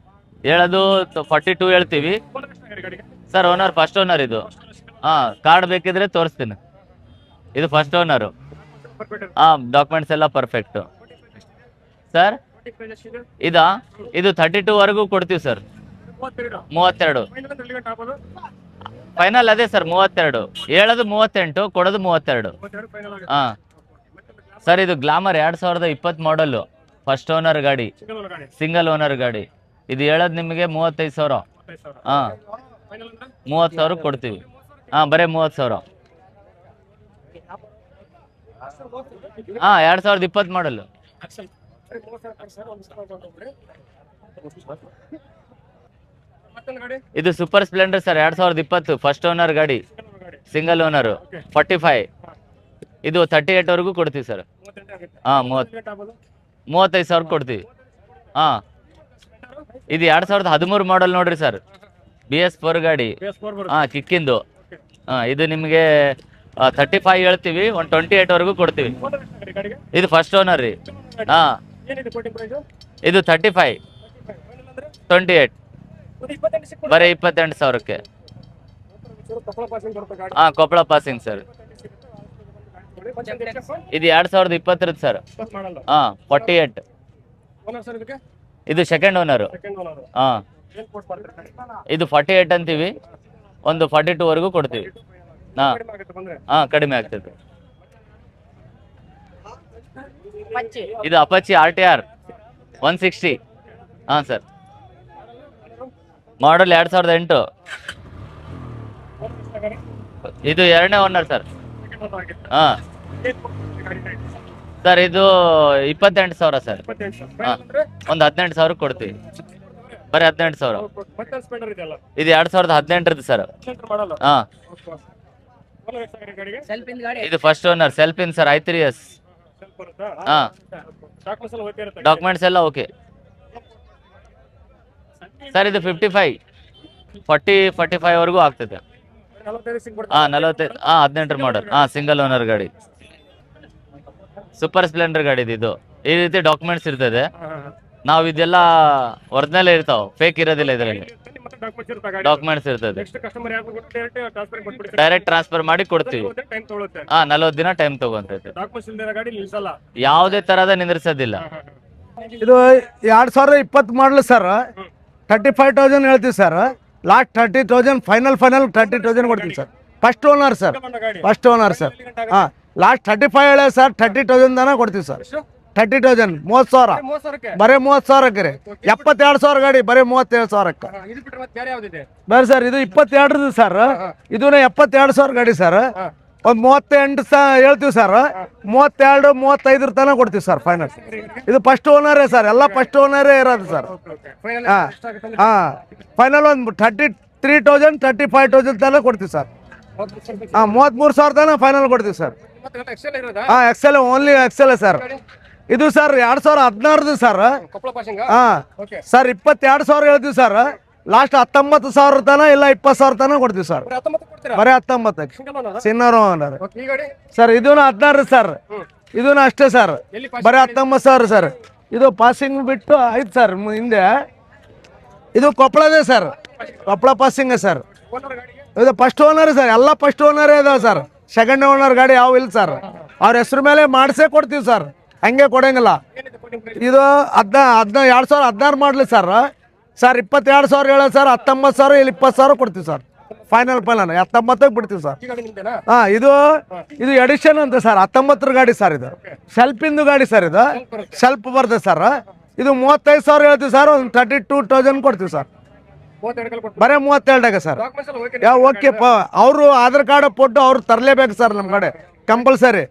ಹೇಳೋದು 42 ಹೇಳ್ತೀವಿ ಸರ್. ಓನರ್ ಫಸ್ಟ್ ಓನರ್ ಇದು. ಕಾರ್ಡ್ ಬೇಕಿದ್ರೆ ತೋರಿಸ್ತೀನಿ. ಇದು ಫಸ್ಟ್ ಓನರು. ಡಾಕ್ಯುಮೆಂಟ್ಸ್ ಎಲ್ಲ ಪರ್ಫೆಕ್ಟು ಸರ್. ಇದು 32ವರೆಗೂ ಕೊಡ್ತೀವಿ ಸರ್. 32 ಫೈನಲ್ ಅದೇ ಸರ್. 32 ಹೇಳೋದು 38, ಕೊಡೋದು 32. ಸರ್ ಇದು ಗ್ಲಾಮರ್ 2020 ಮಾಡಲ್ಲು, ಫಸ್ಟ್ ಓನರ್ ಗಾಡಿ, ಸಿಂಗಲ್ ಓನರ್ ಗಾಡಿ. ಇದು ಹೇಳೋದು ನಿಮಗೆ 35,000. 30,000 ಕೊಡ್ತೀವಿ. ಬರೀ 30,000. 2020 ಮಾಡಲ್ಲು. ಇದು super Splendor sir. 2020 first owner ಗಾಡಿ, ಸಿಂಗಲ್ ಓನರು, 45. ಇದು 38ವರೆಗೂ ಕೊಡ್ತೀವಿ ಸರ್. 35,000 ಕೊಡ್ತೀವಿ. ಇದು 2013 ಮಾಡಲ್ ನೋಡ್ರಿ ಸರ್. BS4 ಗಾಡಿ, ಕಿಕ್ಕಿಂದು. ಇದು ನಿಮಗೆ 35 ಹೇಳ್ತೀವಿ, 28ವರೆಗೂ ಕೊಡ್ತೀವಿ. ಇದು ಫಸ್ಟ್ ಓನರ್ ರೀ. ಇದು 35, 28, ಬರೀ 28,000ಕ್ಕೆ. Koppal passing sir. ಇದು 2020 ಸರ್. 48. ಇದು ಸೆಕೆಂಡ್ ಓನರು. ಇದು 48 ಅಂತೀವಿ, ಒಂದು 42ವರೆಗೂ ಕೊಡ್ತೀವಿ. ಕಡಿಮೆ ಆಗ್ತದೆ. ಇದು ಅಪಚಿ RTR 160. ಸರ್. ಮಾಡಲ್ 2008. ಇದು 2ನೇ ಓನರ್ ಸರ್. ಸರ್ ಇದು 28,000 ಸರ್. ಒಂದು 18,000 ಕೊಡ್ತೀವಿ, ಬರೀ 18,000. ಇದು 2018 ಸರ್. ಇದು ಫಸ್ಟ್ ಓನರ್, ಸೆಲ್ಫ್ ಇನ್ ಸರ್. i3s. ಡಾಕ್ಯುಮೆಂಟ್ಸ್ ಎಲ್ಲ ಓಕೆ ಸರ್. ಇದು 55, 40, 45ವರೆಗೂ ಆಗ್ತದೆ. 45, 18 ಮಾಡಲ್. ಸಿಂಗಲ್ ಓನರ್ ಗಾಡಿ, ಸೂಪರ್ ಸ್ಪ್ಲೆಂಡರ್ ಗಾಡಿ ಇದು. ಈ ರೀತಿ ಡಾಕ್ಯುಮೆಂಟ್ಸ್ ಇರ್ತದೆ. ನಾವು ಇದೆಲ್ಲ ಒರಿಜಿನಲ್ ಇರ್ತಾವ, ಫೇಕ್ ಇರೋದಿಲ್ಲ ಇದರಲ್ಲಿ. ಡಾಕ್ಯುಮೆಂಟ್ಸ್ ಇರ್ತದೆ. ಡೈರೆಕ್ಟ್ ಟ್ರಾನ್ಸ್ಫರ್ ಮಾಡಿ ಕೊಡ್ತೀವಿ. 40 ದಿನ ಟೈಮ್ ತಗೊಂತೈತೆ. ಯಾವುದೇ ತರಹದ ನಿಂದ್ರಿಸೋದಿಲ್ಲ. ಇದು 2020 ಮಾಡಲು ಸರ್. 35,000 ಹೇಳ್ತೀವಿ ಸರ್. ಲಾಸ್ಟ್ 30,000 ಫೈನಲ್ 30,000 ಕೊಡ್ತೀವಿ sir. First owner sir. Last 35 ಹೇಳ ಸರ್. 30,000 ತನಕ ಕೊಡ್ತೀವಿ ಸರ್. 30,000, 30,000, ಬರೀ 30,000ಕ್ಕೆ ರೀ. 72,000 ಗಾಡಿ, ಬರೀ 37,000ಕ್ಕೆ. ಬೇರೆ ಸರ್. ಇದು 22 ಸರ್. ಇದನ್ನ 72,000 ಗಾಡಿ ಸರ್. ಒಂದು 38 ಹೇಳ್ತೀವಿ ಸರ್. 32, 35 ತನಕ ಕೊಡ್ತೀವಿ ಸರ್ ಫೈನಲ್. ಇದು ಫಸ್ಟ್ ಓನರೇ ಸರ್. ಎಲ್ಲ ಫಸ್ಟ್ ಓನರೇ ಇರೋದು ಸರ್. ಫೈನಲ್ ಒಂದು 33,000, 35,000 ತನಕ ಕೊಡ್ತೀವಿ ಸರ್. 33,000 ತನಕ ಫೈನಲ್ ಕೊಡ್ತೀವಿ sir. XL, only XL sir. ಇದು ಸರ್ 2016 ಸರ್. ಸರ್ 22,000 ಹೇಳ್ತೀವಿ ಸರ್. ಲಾಸ್ಟ್ 19,000 ತನ ಇಲ್ಲ 20,000 ತನ ಕೊಡ್ತೀವಿ ಸರ್. ಬರೀ 19ಕ್ಕೆ ಸಿನ್ನರ್ ಓನರ್ ಸರ್. ಇದೂನು 16 ಸರ್. ಇದೂನು ಅಷ್ಟೇ ಸರ್. ಬರೀ 19,000 ಸರ್. ಇದು ಪಾಸಿಂಗ್ ಬಿಟ್ಟು ಆಯ್ತು ಸರ್. ಹಿಂದೆ ಇದು ಕೊಪ್ಪಳದೇ ಸರ್. Koppal passing sir. ಇದು ಫಸ್ಟ್ ಓನರ್ ಸರ್. ಎಲ್ಲ ಫಸ್ಟ್ ಓನರೇ ಇದಾವೆ ಸರ್. ಸೆಕೆಂಡ್ ಓನರ್ ಗಾಡಿ ಯಾವ ಇಲ್ಲ ಸರ್. ಅವ್ರ ಹೆಸರು ಮೇಲೆ ಮಾಡಿಸೇ ಕೊಡ್ತೀವಿ ಸರ್. ಹಂಗೆ ಕೊಡಂಗಿಲ್ಲ. ಇದು 2016 ಮಾಡಲಿ ಸರ್. 22,000 ಹೇಳೋದು ಸರ್. 19,000 ಇಲ್ಲಿ 20,000 ಕೊಡ್ತೀವಿ ಸರ್. ಫೈನಲ್ 19ಕ್ಕೆ ಬಿಡ್ತೀವಿ ಸರ್. ಇದು ಎಡಿಷನ್ ಅಂತ ಸರ್. 19 ಗಾಡಿ ಸರ್. ಇದು ಸೆಲ್ಫಿಂದು ಗಾಡಿ ಸರ್. ಇದು ಸೆಲ್ಫ್ ಬರ್ತದೆ ಸರ್. ಇದು 35,000 ಹೇಳ್ತೀವಿ ಸರ್. ಒಂದು 32,000 ಕೊಡ್ತೀವಿ ಸರ್. ಬರೀ 32 ಸರ್. ಓಕೆ. ಅವರು ಆಧಾರ್ ಕಾರ್ಡ್ ಫೋಟೋ ಅವ್ರು ತರಲೇಬೇಕು ಸರ್ ನಮ್ಮ ಕಡೆ ಕಂಪಲ್ಸರಿ.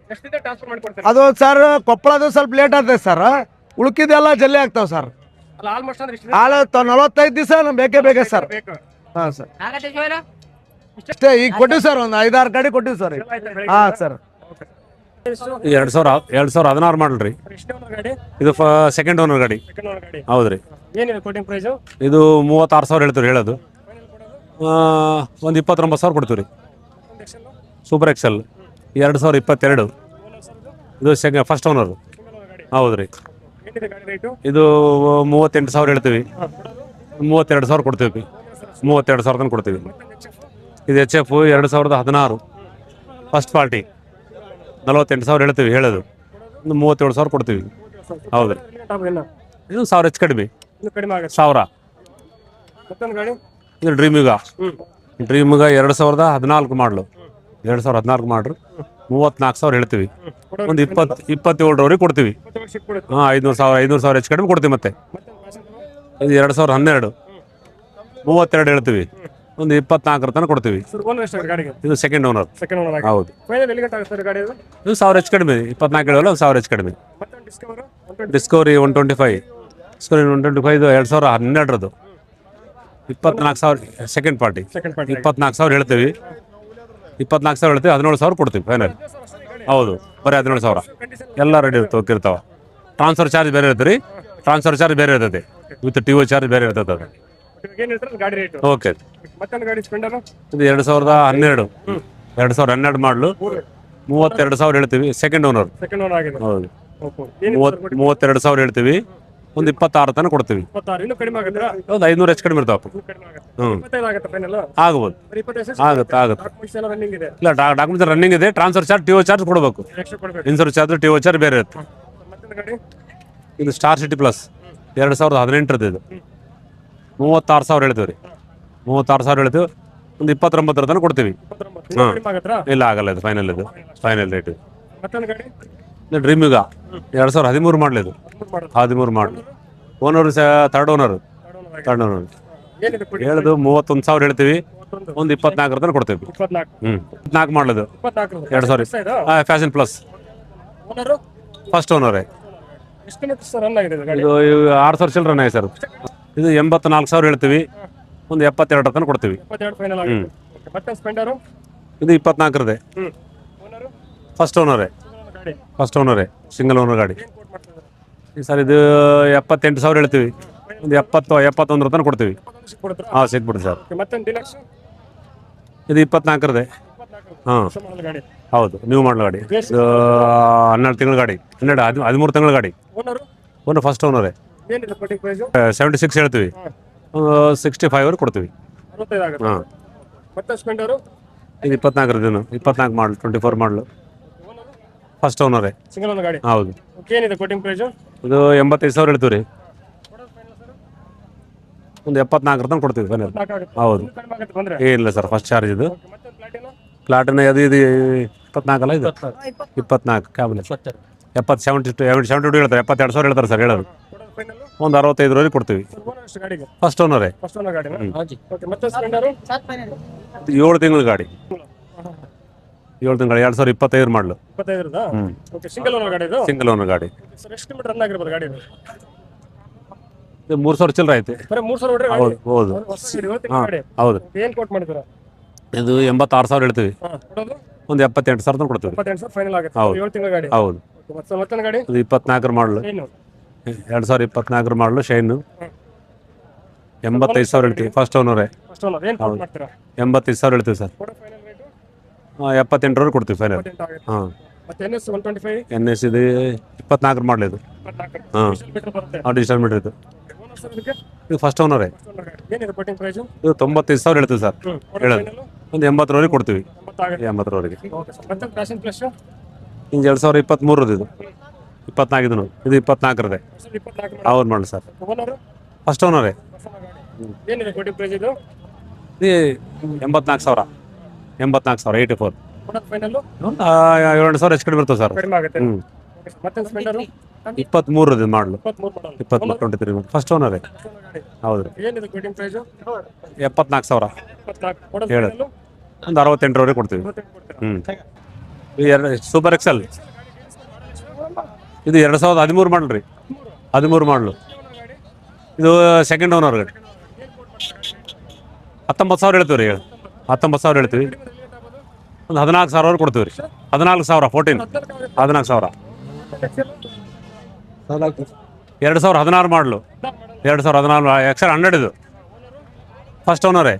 ಅದು ಸರ್ ಕೊಪ್ಪಳದು ಸ್ವಲ್ಪ ಲೇಟ್ ಆಗ್ತದೆ ಸರ್. ಉಳ್ಕಿದೆಲ್ಲ ಜಲ್ದಿ ಆಗ್ತಾವ ಸರ್. 45 ದಿವಸ ಬೇಕೇ ಬೇಕೇ ಸರ್. ಹಾಂ ಸರ್. ಅಷ್ಟೇ ಈಗ ಕೊಟ್ಟಿವಿ ಸರ್. ಒಂದು 5-6 ಗಾಡಿ ಕೊಟ್ಟಿವಿ ಸರ್. ಹಾಂ ಸರ್. 2016 ಮಾಡಲ್ ರೀ. ಎಷ್ಟು ಓನರ್ ಗಾಡಿ? ಇದು ಸೆಕೆಂಡ್ ಓನರ್ ಗಾಡಿ. ಸೆಕೆಂಡ್ ಓನರ್ ಗಾಡಿ. ಹೌದ್ರಿ. ಏನಿದೆ ಕೋಟಿಂಗ್ ಪ್ರೈಸು? ಇದು 36,000 ಹೇಳ್ತೀವಿ ಹೇಳೋದು. ಒಂದು 29,000 ಕೊಡ್ತೀವಿ ರೀ. Super XL 2022. ಇದು ಫಸ್ಟ್ ಓನರ್. ಹೌದ್ರಿ. ಏನಿದೆ ಗಾಡಿ ರೇಟು? ಇದು 38,000 ಹೇಳ್ತೀವಿ. 32,000 ಕೊಡ್ತೀವಿ. 32,000 ತನಕ ಕೊಡ್ತೀವಿ. ಇದು HF 2016 ಫಸ್ಟ್ ಪಾರ್ಟಿ 48,000 ಹೇಳ್ತೀವಿ ಹೇಳೋದು. ಒಂದು 37,000 ಕೊಡ್ತೀವಿ. ಹೌದು. ಇದು 1,000 ಹೆಚ್ಚು ಕಡಿಮೆ. ಇನ್ನು ಕಡಿಮೆ ಆಗುತ್ತೆ. 1,000. ಮತ್ತೊಂದು ಗಾಡಿ? ಇದು ಡ್ರೀಮ್ಯುಗ 2014 ಮಾಡಲು. 2014 ಮಾಡ್ರು 34,000 ಹೇಳ್ತೀವಿ. ಒಂದು 27,000 ಕೊಡ್ತೀವಿ. 500,000 ಹೆಚ್ಚು ಕಡಿಮೆ ಕೊಡ್ತೀವಿ. ಮತ್ತೆ ಇದು 2012 32 ಹೇಳ್ತೀವಿ. ಒಂದು 24 ತನಕ ಕೊಡ್ತೀವಿ. ಓನರ್ ಎಷ್ಟು ಗಾಡಿಗೆ? ಇದು ಸೆಕೆಂಡ್ ಓನರ್. Second owner. ಹೌದು. ಫೈನಲ್ ಎಲ್ಲಿ ಗಂಟೆ ಆಗುತ್ತೆ ಗಾಡಿ ಇದು? ಇದು 1,000 ಹೆಚ್ಚು ಕಡಿಮೆ. 24 ಹೇಳಲ್ಲ, 1,000 ಹೆಚ್ಚು ಕಡಿಮೆ. ಮತ್ತೊಂದು Discover Discovery 125. Discovery 125 2012 24,000 second party. 24,000 ಹೇಳ್ತೀವಿ. 24,000 ಹೇಳ್ತೀವಿ. 17,000 ಕೊಡ್ತೀವಿ ಫೈನಲ್. ಹೌದು, ಬರೀ 17,000. ಎಲ್ಲ ರೆಡಿ ಇರ್ತಾವ. ಟ್ರಾನ್ಸ್ಫರ್ ಚಾರ್ಜ್ ಬೇರೆ ಇರ್ತದೆ ರೀ. ಟ್ರಾನ್ಸ್ಫರ್ ಚಾರ್ಜ್ ಬೇರೆ ಇರ್ತದೆ. ವಿತ್ TO ಚಾರ್ಜ್ ಬೇರೆ ಇರ್ತದೆ ಅದು. ಏನು ಹೇಳ್ತಾರೆ ಗಾಡಿ ರೇಟು? ಓಕೆ. ಮತ್ತೊಂದು ಗಾಡಿ ಸ್ಪೆಂಡರ್ ಇದು 2012 ಮಾಡಲು 32,000 ಹೇಳ್ತೀವಿ. Second owner. ಸೆಕೆಂಡ್ ಓನರ್ ಆಗಿದೆ. ಹೌದು. 32,000 ಹೇಳ್ತೀವಿ. ಒಂದು 26 ತನಕ ಕೊಡ್ತೀವಿ. 26 ಇನ್ನೂ ಕಡಿಮೆ ಆಗುತ್ತಾ? ಒಂದು 500 ಹೆಚ್ಚು ಕಡಿಮೆ ಇರ್ತಾವ. ಕಡಿಮೆ ಆಗುತ್ತೆ. ಹ್ಞೂ 25 ಆಗುತ್ತೆ ಫೈನಲ್? ಆಗ್ಬೋದು. 25 ಆಗುತ್ತೆ. ಡಾಕ್ಯುಮೆಂಟ್ಸ್ ಎಲ್ಲ ರನ್ನಿಂಗ್ ಇದೆ? ಇಲ್ಲ, ಡಾಕ್ಯುಮೆಂಟ್ಸ್ ರನ್ನಿಂಗ್ ಇದೆ. ಟ್ರಾನ್ಸ್ಫರ್ ಚಾರ್ಜ್ TO ಚಾರ್ಜ್ ಕೊಡಬೇಕು. ಎಕ್ಸ್ಟ್ರಾ ಕೊಡಬೇಕು. ಇನ್ಸೂರೆನ್ಸ್ ಚಾರ್ಜ್ TO ಚಾರ್ಜ್ ಬೇರೆ ಇರುತ್ತೆ. ಮತ್ತೊಂದು ಗಾಡಿ? ಇದು ಸ್ಟಾರ್ ಸಿಟಿ ಪ್ಲಸ್ 2018 ಇದು 36,000 ಹೇಳ್ತೀವಿ ರೀ. 36,000 ಹೇಳ್ತೀವಿ. ಒಂದು 29 ತನಕ ಕೊಡ್ತೀವಿ. 29 ಇನ್ನೂ ಕಡಿಮೆ ಆಗುತ್ತಾ? ಇಲ್ಲ, ಆಗಲ್ಲ. ಇದು ಫೈನಲ್. ಇದು ಫೈನಲ್ ರೇಟ್. ಮತ್ತೊಂದು ಗಾಡಿ? ಇದು ಡ್ರೀಮ್ಯುಗ 2013 ಮಾಡಲಿ. ಇದು 13 ಮಾಡಲು. Owner third owner. ಏನಿದೆ ಕೊಡಿ? ಹೇಳೋದು 31,000 ಹೇಳ್ತೀವಿ. ಒಂದು 24 ತನಕ ಕೊಡ್ತೀವಿ. 24 24 ಮಾಡಲದು. 24 2000 ಫ್ಯಾಷನ್ ಪ್ಲಸ್ ಓನರು? ಫಸ್ಟ್ ಓನರೇ. ಎಷ್ಟು ಕಿಲೋಮೀಟರ್ ರನ್ ಆಗಿದೆ ಇದು ಗಾಡಿ? ಇದು 6,000 ಚಿಲ್ಲರೆ ರನ್ ಆಗಿದೆ ಸರ್. ಇದು 84,000 ಹೇಳ್ತೀವಿ. ಒಂದು 72 ತನಕ ಕೊಡ್ತೀವಿ. 22 ಫೈನಲ್ ಆಗಿದೆ. ಮತ್ತೆ ಸ್ಪೆಂಡರು? ಇದು 24 ಓನರು? ಫಸ್ಟ್ ಓನರೇ. ಗಾಡಿ ಫಸ್ಟ್ ಓನರೇ, ಸಿಂಗಲ್ ಓನರ್ ಗಾಡಿ. ಏನು ಕೋಟ್ ಮಾಡ್ತಿದ್ದಾರೆ? ಸರ್ ಇದು 78,000 ಹೇಳ್ತೀವಿ. ಒಂದು 71 ತನಕ ಕೊಡ್ತೀವಿ. ಕೊಡ್ತಾರೆ? ಹಾಂ, ಸಿಕ್ಬಿಡ್ತೀವಿ ಸರ್. ಮತ್ತೊಂದು ಡಿಲಕ್ಸ್? ಇದು 24 ಹಾಂ, ಗಾಡಿ. ಹೌದು. ನ್ಯೂ ಮಾಡಲ್ ಗಾಡಿ. ಇದು 12 ತಿಂಗಳ ಗಾಡಿ. 13 ತಿಂಗಳ ಗಾಡಿ. ಓನರು? ಓನರ್ ಫಸ್ಟ್ ಓನರೇ. ಏನಿದೆ ಕೋಟಿಂಗ್ ಪ್ರೈಸು? 76 ಹೇಳ್ತೀವಿ. 65 ಕೊಡ್ತೀವಿ. 65 ಆಗುತ್ತೆ. ಹಾಂ. ಮತ್ತೆ ಸ್ಪೆಂಡರು? ಇದು 24 ಮಾಡಲು 24 ಮಾಡಲು ಫಸ್ಟ್ ಓನರೇ. ಸಿಂಗಲ್ ಒಂದು ಗಾಡಿ. ಹೌದು. ಏನಿದೆ ಕೋಟಿಂಗ್ ಪ್ರೈಸು? ಇದು 85,000 ಹೇಳ್ತೀವಿ ರೀ. ಒಂದು 74 ತನಕ ಕೊಡ್ತೀವಿ ಫೈನಲ್. ಹೌದು. ಕಡಿಮೆ ಆಗುತ್ತೆ ಬಂದ್ರೆ? ಏನಿಲ್ಲ ಸರ್, ಫಸ್ಟ್ ಚಾರ್ಜ್ ಇದು. ಮತ್ತೊಂದು ಪ್ಲಾಟಿನ? ಪ್ಲಾಟಿನ ಅದು ಇದು 24 ಅಲ್ಲ, ಇದು 24 ಕ್ಯಾಬ್ಲೆ 72 ಹೇಳ್ತಾರೆ. 72,000 ಹೇಳ್ತಾರೆ ಸರ್ ಹೇಳೋದು. ಫೈನಲ್ ಒಂದು 65 ಕೊಡ್ತೀವಿ. ಓನರ್ ಎಷ್ಟು ಗಾಡಿಗೆ? ಫಸ್ಟ್ ಓನರೇ. ಫಸ್ಟ್ ಓನರ್ ಗಾಡಿನ? ಓಕೆ. ಮತ್ತೆ ಸ್ಪೆಂಡರು? 7 ತಿಂಗಳ ಗಾಡಿ. 7 ತಿಂಗಳ 2025 ಮಾಡಲು. 25 ಇರುತ್ತಾ? ಓಕೆ. ಸಿಂಗಲ್ ಓನರ್ ಗಾಡಿ ಇದು? ಸಿಂಗಲ್ ಓನರ್ ಗಾಡಿ. ಸರ್ ಎಷ್ಟು ಕಿಲೋಮೀಟರ್ ರನ್ ಆಗಿರ್ಬೋದು ಗಾಡಿ ಇದು? ಇದು 3,000 ಚಿಲ್ಲರೆ ಐತೆ. ಬರೀ 3,000 ಹೊಡ್ರೆ ಗಾಡಿ? ಹೌದು. ಹೌದು. ಹೊಸ ಗಾಡಿ, ಇವತ್ತಿನ ಗಾಡಿ. ಹೌದು. ಏನು ಕೋಟ್ ಮಾಡಿದ್ದೀರಾ? ಇದು 86,000 ಹೇಳ್ತೀವಿ. ಕೊಡೋದು? ಒಂದು 78,000 ತನಕ ಕೊಡ್ತೀವಿ. 28,000 ಫೈನಲ್ ಆಗುತ್ತೆ. ಹೌದು. 7 ತಿಂಗಳ ಗಾಡಿ. ಹೌದು. ಮತ್ತೊಂದು ಗಾಡಿ? ಇದು 24 ಮಾಡಲು. ಏನು? 2024 ಮಾಡಲು ಶೈನು 85,000 ಹೇಳ್ತೀವಿ. ಫಸ್ಟ್ ಓನರೇ. First owner. ಏನು ಕೋಟ್ ಮಾಡ್ತೀರಾ? 85,000 ಹೇಳ್ತೀವಿ ಸರ್. ಕೊಡೋ ಫೈನಲ್ ರೇಟು? 78,000 ಕೊಡ್ತೀವಿ ಫೈನಲ್. 28 ಆಗುತ್ತೆ. ಹಾಂ. ಮತ್ತೆ NS 125? NS ಇದು 24 ಮಾಡಲಿ. ಇದು 24 ಹಾಂ. ಮೀಟರ್ ಬರುತ್ತೆ. ಡಿಜಿಟಲ್ ಮೀಟರ್ ಇದು. ಓನರ್ ಸರ್ ಇದಕ್ಕೆ? ಇದು ಫಸ್ಟ್ ಓನರೇ. ಫಸ್ಟ್ ಓನರ್ ಗಾಡಿ. ಏನಿದೆ ಕೋಟಿಂಗ್ ಪ್ರೈಸು? ಇದು 95,000 ಹೇಳ್ತೀವಿ ಸರ್ ಹೇಳೋದು. ಫೈನಲ್ ಒಂದು 80,000 ಕೊಡ್ತೀವಿ. 80 ಆಗುತ್ತೆ. 80,000. Okay sir. ಮತ್ತೆ ಫ್ಯಾಷನ್ ಪ್ಲಸ್? ಇನ್ನು 2023 ಇದು 24 ಇದು 24 24 ಅವ್ರು ಮಾಡಲಿ ಸರ್. ಓನರು? ಫಸ್ಟ್ ಓನರೇ. ಏನಿದೆ ಕೋಟಿಂಗ್ ಪ್ರೈಸ್ ಇದು? ಇದು 84,000. 84,000 84. ಕೊಡೋದು ಫೈನಲ್? ಒಂದು 2,000 ಹೆಚ್ಚು ಕಡಿಮೆ ಬರ್ತದೆ ಸರ್. ಕಡಿಮೆ ಆಗುತ್ತೆ. ಹ್ಞೂ. ಮತ್ತೆ ಸ್ಪೆಂಡರು? 23 ಇದು ಮಾಡಲು. 23 ಮಾಡಲ್. 23 ಫಸ್ಟ್ ಓನರೇ. ಹೌದು. ಏನಿದೆ ಕೋಟಿಂಗ್ ಪ್ರೈಸು? 74,000 24 ಕೊಡೋದು ಹೇಳೋದು. ಫೈನಲ್? ಒಂದು 68,000 ಕೊಡ್ತೀವಿ. 28 ಕೊಡ್ತೀರಾ? ಇದು ಸೂಪರ್ ಎಕ್ಸೆಲ್. ಇದು 2013 ಮಾಡಲ್ ರೀ. 13 ಮಾಡಲು. ಇದು ಸೆಕೆಂಡ್ ಓನರ್ ಗಾಡಿ. 19,000 ಹೇಳ್ತೀವಿ ರೀ. 19,000 ಹೇಳ್ತೀವಿ. ಒಂದು 14,000 ಕೊಡ್ತೀವಿ ರೀ. 14,000 14,000 2016 ಮಾಡಲು 2016 ಎಕ್ಸೆಲ್ 100 ಇದು ಫಸ್ಟ್ ಓನರೇ.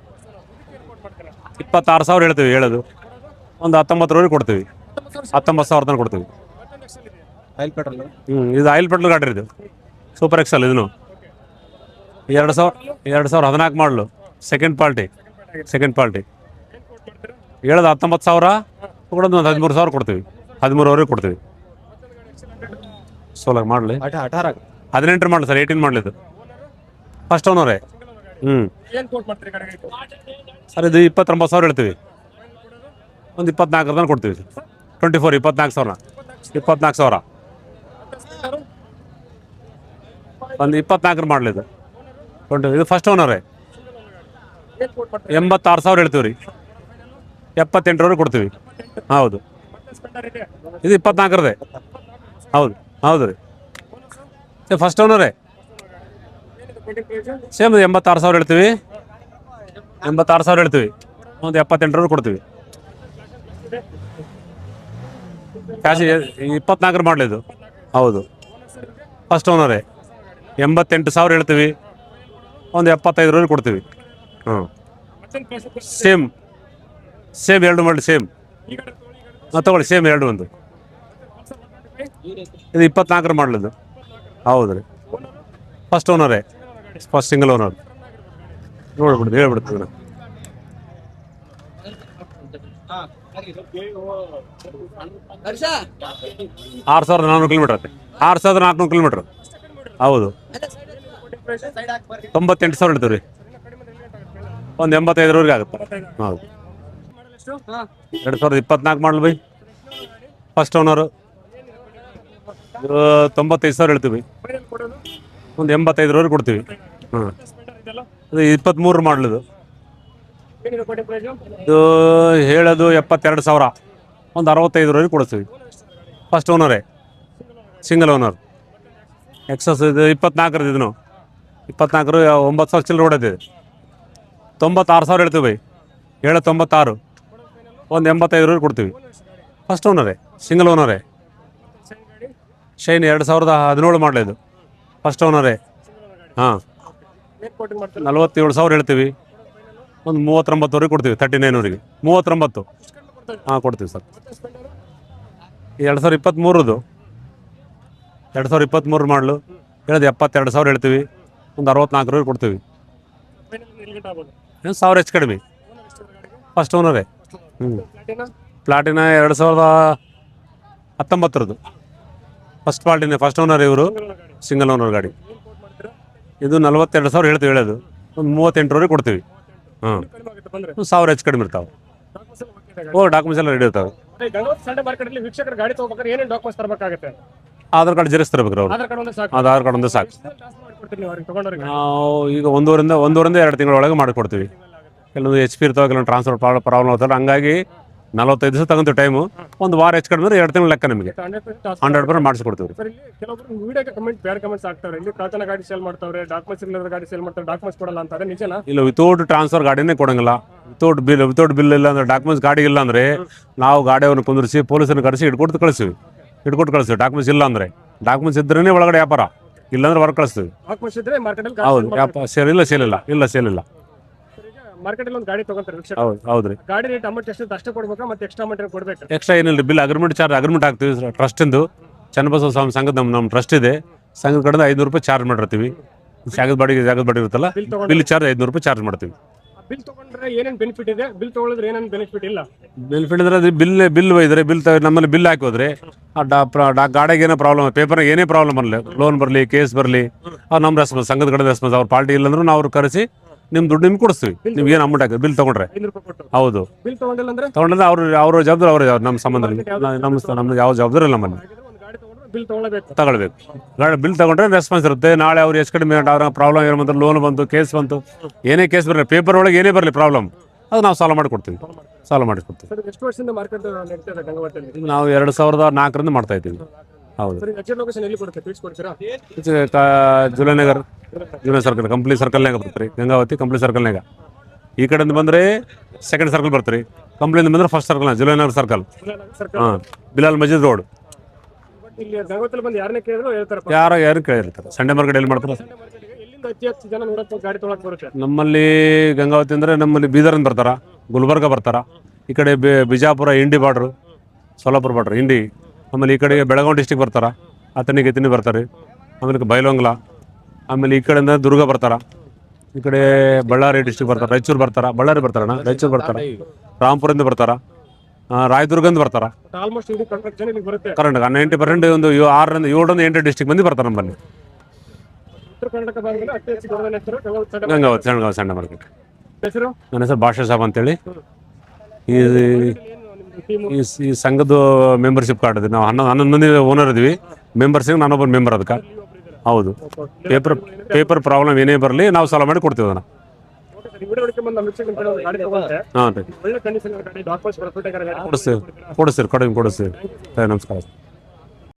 26,000 ಹೇಳ್ತೀವಿ ಹೇಳೋದು. ಒಂದು 19,000 ಕೊಡ್ತೀವಿ. 19,000 ತನಕ ಕೊಡ್ತೀವಿ. ಇದು ಆಯಿಲ್ ಪೆಟ್ರೋಲ್ ಗಾಡಿ ಇದು ಸೂಪರ್ ಎಕ್ಸೆಲ್. ಇದನ್ನು 2014 ಮಾಡಲು ಸೆಕೆಂಡ್ ಪಾರ್ಟಿ ಹೇಳೋದು 19,000 ಕೊಡೋದು. ಒಂದು 13,000 ಕೊಡ್ತೀವಿ. 13,000 ಕೊಡ್ತೀವಿ. 16 ಮಾಡಲಿ 18 ಮಾಡಲಿ ಸರ್. 18 ಮಾಡಲಿ ಇದು ಫಸ್ಟ್ ಓನರೇ. ಸರ್ ಇದು 29,000 ಹೇಳ್ತೀವಿ. ಒಂದು 24 ತನಕ ಕೊಡ್ತೀವಿ. 24,000 ಒಂದು 24 ಮಾಡಲಿ ಇದು. ಇದು ಫಸ್ಟ್ ಓನರೇ. 86,000 ಹೇಳ್ತೀವಿ ರೀ. 78,000 ಕೊಡ್ತೀವಿ. ಹೌದು ಇದು 24 ಹೌದು ರೀ. ಫಸ್ಟ್ ಓನರೇ. ಸೇಮ್ 86,000 ಹೇಳ್ತೀವಿ. 86,000 ಹೇಳ್ತೀವಿ. ಒಂದು 78,000 ಕೊಡ್ತೀವಿ. ಕ್ಯಾಶ್ 24 ಮಾಡಲಿ ಇದು. ಹೌದು ಫಸ್ಟ್ ಓನರೇ. 88,000 ಹೇಳ್ತೀವಿ. ಒಂದು 75,000 ಕೊಡ್ತೀವಿ. ಸೇಮ್ 2 ಮಾಡಲಿ ಸೇಮ್. ತಗೊಳ್ಳಿ ಸೇಮ್ 2 ಒಂದು. ಇದು 24 ಮಾಡಲಿದ್ದು. ಹೌದು ರೀ. ಫಸ್ಟ್ ಓನರೇ. First single owner. ಹೇಳ್ಬಿಡ್ತೀವಿ. 6,400 ಕಿಲೋಮೀಟರ್. 6,400 ಕಿಲೋಮೀಟರ್. ಹೌದು 98,000 ಹೇಳ್ತೀವಿ ರೀ. ಒಂದು 85,000 ಆಗುತ್ತೆ. ಹೌದು 2024 ಮಾಡಲ್ ಬೈ. First owner. 95,000 ಹೇಳ್ತೀವಿ. ಒಂದು 85,000 ಕೊಡ್ತೀವಿ. ಇದು 23 ಮಾಡಲಿದು. ಇದು ಹೇಳೋದು 72,000. ಒಂದು 65,000 ಕೊಡ್ತೀವಿ. ಫಸ್ಟ್ ಓನರೇ. Single owner. ಎಕ್ಸಸ್ ಇದು 24 ಇದನ್ನು 24 9,000 ಚಿಲ್ಲರೆ ಹೊಡೆದಿದೆ. 96,000 ಹೇಳ್ತೀವಿ ಬೈ. 96 ಒಂದು 85,000 ಕೊಡ್ತೀವಿ. ಫಸ್ಟ್ ಓನರೇ. ಸಿಂಗಲ್ ಓನರೇ. ಶೈನ್ 2017 ಮಾಡಲಿದ್ದು. ಫಸ್ಟ್ ಓನರೇ. 47,000 ಹೇಳ್ತೀವಿ. ಒಂದು 39,000 ಕೊಡ್ತೀವಿ. 39,000 39 ಕೊಡ್ತೀವಿ ಸರ್. 2023 2023 ಮಾಡಲು ಹೇಳೋದು 72,000 ಹೇಳ್ತೀವಿ. ಒಂದು 64,000 ಕೊಡ್ತೀವಿ. 1,000 ಹೆಚ್ಚು ಕಡಿಮೆ. ಫಸ್ಟ್ ಓನರೇ. ಪ್ಲಾಟಿನ 2019 ಫಸ್ಟ್ ಪಾರ್ಟಿನೇ. ಫಸ್ಟ್ ಓನರ್ ಇವರು. ಸಿಂಗಲ್ ಓನರ್ ಗಾಡಿ. ಇದು 42,000 ಹೇಳ್ತೀವಿ ಹೇಳೋದು. ಒಂದು 38,000 ಕೊಡ್ತೀವಿ. 1,000 ಹೆಚ್ಚು ಕಡಿಮೆ ಇರ್ತಾವೆ. ಡಾಕ್ಯುಮೆಂಟ್ಸ್ ಎಲ್ಲ ರೆಡಿ ಇರ್ತಾವೆ. ವೀಕ್ಷಕರ ಗಾಡಿ ತಗೋಬೇಕಾದ್ರೆ ಏನೇನು ಡಾಕ್ಯುಮೆಂಟ್ಸ್ ತರಬೇಕಾಗುತ್ತೆ? ಆಧಾರ್ ಕಾರ್ಡ್ ಜೆರಾಕ್ಸ್ ತರಬೇಕು ಅವ್ರು. ಆಧಾರ್ ಕಾರ್ಡ್ ಒಂದು ಸಾಕು. ನಾವು ಈಗ ಒಂದೂವರಿಂದ 2 ತಿಂಗಳ ಒಳಗೆ ಮಾಡಿಕೊಡ್ತೀವಿ. ಕೆಲವೊಂದು HP ಇರ್ತಾವೆ, ಕೆಲವೊಂದು ಟ್ರಾನ್ಸ್ಫರ್ ಪ್ರಾಬ್ಲಮ್ ಆಗ್ತಾರೆ. ಹಂಗಾಗಿ 45 ದಿವಸ ತಗೊಂತೀವಿ ಟೈಮು. ಒಂದು ವಾರ ಹೆಚ್ಚು ಕಡಿಮೆ 2 ತಿಂಗಳ ಲೆಕ್ಕ ನಿಮಗೆ 100% ಮಾಡಿಸ್ಕೊಡ್ತೀವಿ. ಕೆಲವೊಬ್ರು ವಿಡಿಯೋಗೆ ಬ್ಯಾಡ್ ಕಮೆಂಟ್ಸ್ ಆಗ್ತಾರೆ. ಇಲ್ಲಿ ಪ್ರಾಚೀನ ಗಾಡಿ ಸೇಲ್ ಮಾಡ್ತಾರೆ, ಡಾಕ್ಯುಮೆಂಟ್ಸ್ ಇಲ್ಲದ ಗಾಡಿ ಸೇಲ್ ಮಾಡ್ತಾರೆ, ಡಾಕ್ಯುಮೆಂಟ್ಸ್ ಕೊಡಲ್ಲ ಅಂತಾರೆ. ನಿಜನಾ? ಇಲ್ಲ, ವಿತೌಟ್ ಟ್ರಾನ್ಸ್ಫರ್ ಗಾಡಿನೇ ಕೊಡಂಗಿಲ್ಲ. ವಿತೌಟ್ ಬಿಲ್ ಇಲ್ಲ ಅಂದ್ರೆ, ಡಾಕ್ಯುಮೆಂಟ್ಸ್ ಗಾಡಿ ಇಲ್ಲ ಅಂದ್ರೆ ನಾವು ಗಾಡಿಯನ್ನು ಕುಂದಿರಿಸಿ ಪೊಲೀಸನ್ನು ಕರೆಸಿ ಹಿಡ್ಕೊಟ್ಟು ಕಳಿಸ್ತೀವಿ. ಡಾಕ್ಯುಮೆಂಟ್ಸ್ ಇಲ್ಲ ಅಂದ್ರೆ. ಡಾಕ್ಯುಮೆಂಟ್ಸ್ ಇದ್ರೇನೆ ಒಳಗಡೆ ವ್ಯಾಪಾರ, ಇಲ್ಲಾಂದ್ರೆ ಹೊರ ಕಳಿಸ್ತೀವಿ. ಡಾಕ್ಯುಮೆಂಟ್ಸ್ ಇದ್ರೆ ಮಾರ್ಕೆಟಲ್ಲಿ ಹೌದು ಸೇಲ್ ಇಲ್ಲ. ಮಾರ್ಕೆಟಲ್ಲಿ ಒಂದು ಗಾಡಿ ತಗೊಂತಾರೆ. ಹೌದ್ರಿ. ಗಾಡಿ ರೇಟ್ ಅಮೌಂಟ್ ಎಷ್ಟು ಅಷ್ಟೇ ಕೊಡ್ಬೇಕಾ ಮತ್ತೆ ಎಕ್ಸ್ಟ್ರಾ ಅಮೌಂಟ್ ಕೊಡ್ಬೇಕು? ಎಕ್ಸ್ಟ್ರಾ ಏನಿಲ್ಲ. ಬಿಲ್ ಅಗ್ರಿಮೆಂಟ್ ಹಾಕ್ತೀವಿ. ಟ್ರಸ್ಟಿಂದು ಚನ್ನಬಸವ ಸ್ವಾಮಿ ಸಂಘದ ನಮ್ಮ ಟ್ರಸ್ಟ್ ಇದೆ. ಸಂಘದ ಕಡೆಯಿಂದ 500 ರೂಪಾಯಿ ಚಾರ್ಜ್ ಮಾಡಿರ್ತೀವಿ. ಜಾಗದ ಬಾಡಿ ಇರುತ್ತಲ್ಲ, ಬಿಲ್ ಚಾರ್ಜ್ 500 ರೂಪಾಯಿ ಚಾರ್ಜ್ ಮಾಡ್ತೀವಿ. ಬಿಲ್ ತಗೊಂಡ್ರೆ ಏನೇನು ಬೆನಿಫಿಟ್ ಇದೆ? ಬಿಲ್ ತಗೊಳಿದ್ರೆ ಏನೇನು ಬೆನಿಫಿಟ್ ಇಲ್ಲ? ಬೆನಿಫಿಟ್ ಅಂದ್ರೆ ಬಿಲ್ ಒಯ್ದ್ರೆ ನಮ್ಮಲ್ಲಿ ಬಿಲ್ ಹಾಕಿ ಹೋದ್ರೆ ಗಾಡಿಗೆ ಏನೋ ಪ್ರಾಬ್ಲಮ್, ಪೇಪರ್ನಾಗ ಏನೇ ಪ್ರಾಬ್ಲಮ್ ಬರಲಿ, ಲೋನ್ ಬರಲಿ, ಕೇಸ್ ಬರಲಿ, ನಮ್ಮ ರೆಸ್ಪಾನ್ಸ್, ಸಂಘದ ಕಡೆ ರೆಸ್ಪಾನ್ಸ್. ಅವ್ರ ಪಾರ್ಟಿ ಇಲ್ಲಂದ್ರೂ ನಾವು ಅವ್ರು ಕರೆಸಿ ನಿಮ್ಮ ದುಡ್ಡು ನಿಮ್ಗೆ ಕೊಡಿಸ್ತೀವಿ. ನಿಮ್ಗೆ ಏನು ಅಮೌಂಟ್ ಹಾಕಿ ಬಿಲ್ ತಗೊಂಡ್ರೆ. 500 ರೂಪಾಯಿ ಕೊಟ್ಟು. ಹೌದು. ಬಿಲ್ ತಗೊಂಡಿಲ್ಲ ಅಂದ್ರೆ ಅವ್ರ ಜವಾಬ್ದಾರಿ ನಮ್ಮ ಸಂಬಂಧ. ನಮ್ದು ಯಾವ ಜವಾಬ್ದಾರಿ ಇಲ್ಲ. ನಮ್ಮಲ್ಲಿ ಒಂದು ಗಾಡಿ ತಗೊಂಡ್ರೆ ಬಿಲ್ ತಗೊಳ್ಳಬೇಕು. ಬಿಲ್ ತಗೊಂಡ್ರೆ ರೆಸ್ಪಾನ್ಸ್ ಇರುತ್ತೆ. ನಾಳೆ ಅವ್ರು ಎಷ್ಟು ಕಡಿಮೆ ಅವ್ರ ಪ್ರಾಬ್ಲಮ್ ಏನು ಬಂತು, ಲೋನ್ ಬಂತು, ಕೇಸ್ ಬಂತು, ಏನೇ ಕೇಸ್ ಬರಲಿ, ಪೇಪರ್ ಒಳಗೆ ಏನೇ ಬರಲಿ ಪ್ರಾಬ್ಲಮ್, ಅದು ನಾವು ಸಾಲ್ವ್ ಮಾಡಿಕೊಡ್ತೀವಿ. ಸರ್, ಎಷ್ಟು ವರ್ಷದಿಂದ ಮಾರ್ಕೆಟ್ ನಡೀತಿದೆ ಗಂಗಾವತಿಯಲ್ಲಿ? ನಾವು 2004ರಿಂದ ಮಾಡ್ತಾ ಇದ್ದೀವಿ. ಹೌದು. ಸರ್, ಎಕ್ಸಾಕ್ಟ್ ಲೊಕೇಶನ್ ಎಲ್ಲಿ ಕೊಡುತ್ತೆ ತಿಳಿಸ್ಕೊಡ್ತೀರಾ? ಜುಲೈನಗರ್ ಸರ್ಕಲ್, ಕಂಪ್ಲಿ ಸರ್ಕಲ್ನಾಗ ಬರ್ತೀರಿ. ಗಂಗಾವತಿ ಕಂಪ್ಲಿ ಸರ್ಕಲ್ನಾಗ. ಈ ಕಡೆಯಿಂದ ಬಂದರೆ ಸೆಕೆಂಡ್ ಸರ್ಕಲ್ ಬರ್ತೀರಿ. ಕಂಪ್ನಿಯಿಂದ ಬಂದರೆ ಫಸ್ಟ್ ಸರ್ಕಲ್ ಜುಲೈನಗರ್ ಸರ್ಕಲ್. ಹಾಂ, ಬಿಲಾಲ್ ಮಜೀದ್ ರೋಡ್. ಇಲ್ಲಿ ಗಂಗೋತ್ರಲ್ಲಿ ಬಂದು ಯಾರನ್ನೇ ಕೇಳಿದ್ರು ಹೇಳ್ತಾರಪ್ಪ. ಯಾರು ಕೇಳಿರ್ತಾರೆ. ಸಂಡೆ ಮಾರ್ಕೆಟ್ ಎಲ್ಲಿ ಮಾಡ್ತಾರೆ? ಎಲ್ಲಿಂದ ಅತಿ ಹೆಚ್ಚು ಜನ ನೋಡಕ್ಕೆ ಗಾಡಿ ತೊಗೊಳಕ್ ಬರುತ್ತೆ? ನಮ್ಮಲ್ಲಿ ಗಂಗಾವತಿ ಅಂದರೆ ನಮ್ಮಲ್ಲಿ ಬೀದರಿಂದ ಬರ್ತಾರ, ಗುಲ್ಬರ್ಗ ಬರ್ತಾರ, ಈ ಕಡೆ ಬಿಜಾಪುರ, ಇಂಡಿ ಬಾರ್ಡ್ರು, ಸೋಲಾಪುರ ಬಾರ್ಡ್ರು, ಇಂಡಿ. ಆಮೇಲೆ ಈ ಕಡೆಗೆ ಬೆಳಗಾವಿ ಡಿಸ್ಟಿಕ್ ಬರ್ತಾರ, ಅತನಿ ಗಿತನಿ ಬರ್ತಾರೆ. ಆಮೇಲೆ ಬೈಲೊಂಗ್ಲ, ಆಮೇಲೆ ಈ ಕಡೆಯಿಂದ ದುರ್ಗ ಬರ್ತಾರ, ಈ ಕಡೆ ಬಳ್ಳಾರಿ ಡಿಸ್ಟಿಕ್ ಬರ್ತಾರೆ, ರಾಯಚೂರು ಬರ್ತಾರ, ಬಳ್ಳಾರಿ ಬರ್ತಾರಣ್ಣ, ರಾಯಚೂರು ಬರ್ತಾರ, ರಾಂಪುರದಿಂದ ಬರ್ತಾರ, ರಾಯದುರ್ಗದಿಂದ ಬರ್ತಾರ. ಆಲ್ಮೋಸ್ಟ್ ಇಡೀ ಕರ್ನಾಟಕ ಜನ ಇಲ್ಲಿಗೆ ಬರುತ್ತೆ. ಕರ್ನಾಟಕ 90% ಒಂದು 6ರಿಂದ 7ರಿಂದ 8 ಡಿಸ್ಟಿಕ್ ಮಂದಿ ಬರ್ತಾರೆ ನಮ್ಮಲ್ಲಿ. ಉತ್ತರ ಕರ್ನಾಟಕ ಭಾಗದಲ್ಲಿ ಅತಿ ಹೆಚ್ಚು ದೊಡ್ಡ ಹೆಸರು ಗಂಗಾವತಿ ಸಂಡೆ ಮಾರ್ಕೆಟ್. ಹೆಸರು ನನ್ನ ಹೆಸರು ಭಾಷಾ ಸಾಬ್ ಅಂತೇಳಿ. ಈ ಟೀಮ್ ಈ ಸಂಘದ ಮೆಂಬರ್ಶಿಪ್ ಕಾರ್ಡ್ ಇದೆ. ನಾವು 11 ಮಂದಿ ಓನರ್ ಇದೀವಿ. ಮೆಂಬರ್ಸಿಗೆ ನಾನೊಬ್ಬ ಮೆಂಬರ್ ಅದಕ್ಕೆ. ಹೌದು, ಪೇಪರ್ ಪ್ರಾಬ್ಲಮ್ ಏನೇ ಬರಲಿ ನಾವು ಸಾಲ್ವ್ ಮಾಡಿ ಕೊಡ್ತೀವಿ ಅದನ್ನು. ವಿಡಿಯೋ ಹುಡುಕಿ ಬಂದು ಅಮಿತ್ ಶಾ ಗಾಡಿ ತಗೊಂಡ್ರೆ ಹಾಂ ರೀ, ಒಳ್ಳೆ ಕಂಡೀಷನ್ ಗಾಡಿ ಡಾಕ್ಯುಮೆಂಟ್ಸ್ ಕೊಡಿಸ್ತೀವಿ ಕಡಿಮೆ ಕೊಡಿಸ್ತೀವಿ. ನಮಸ್ಕಾರ.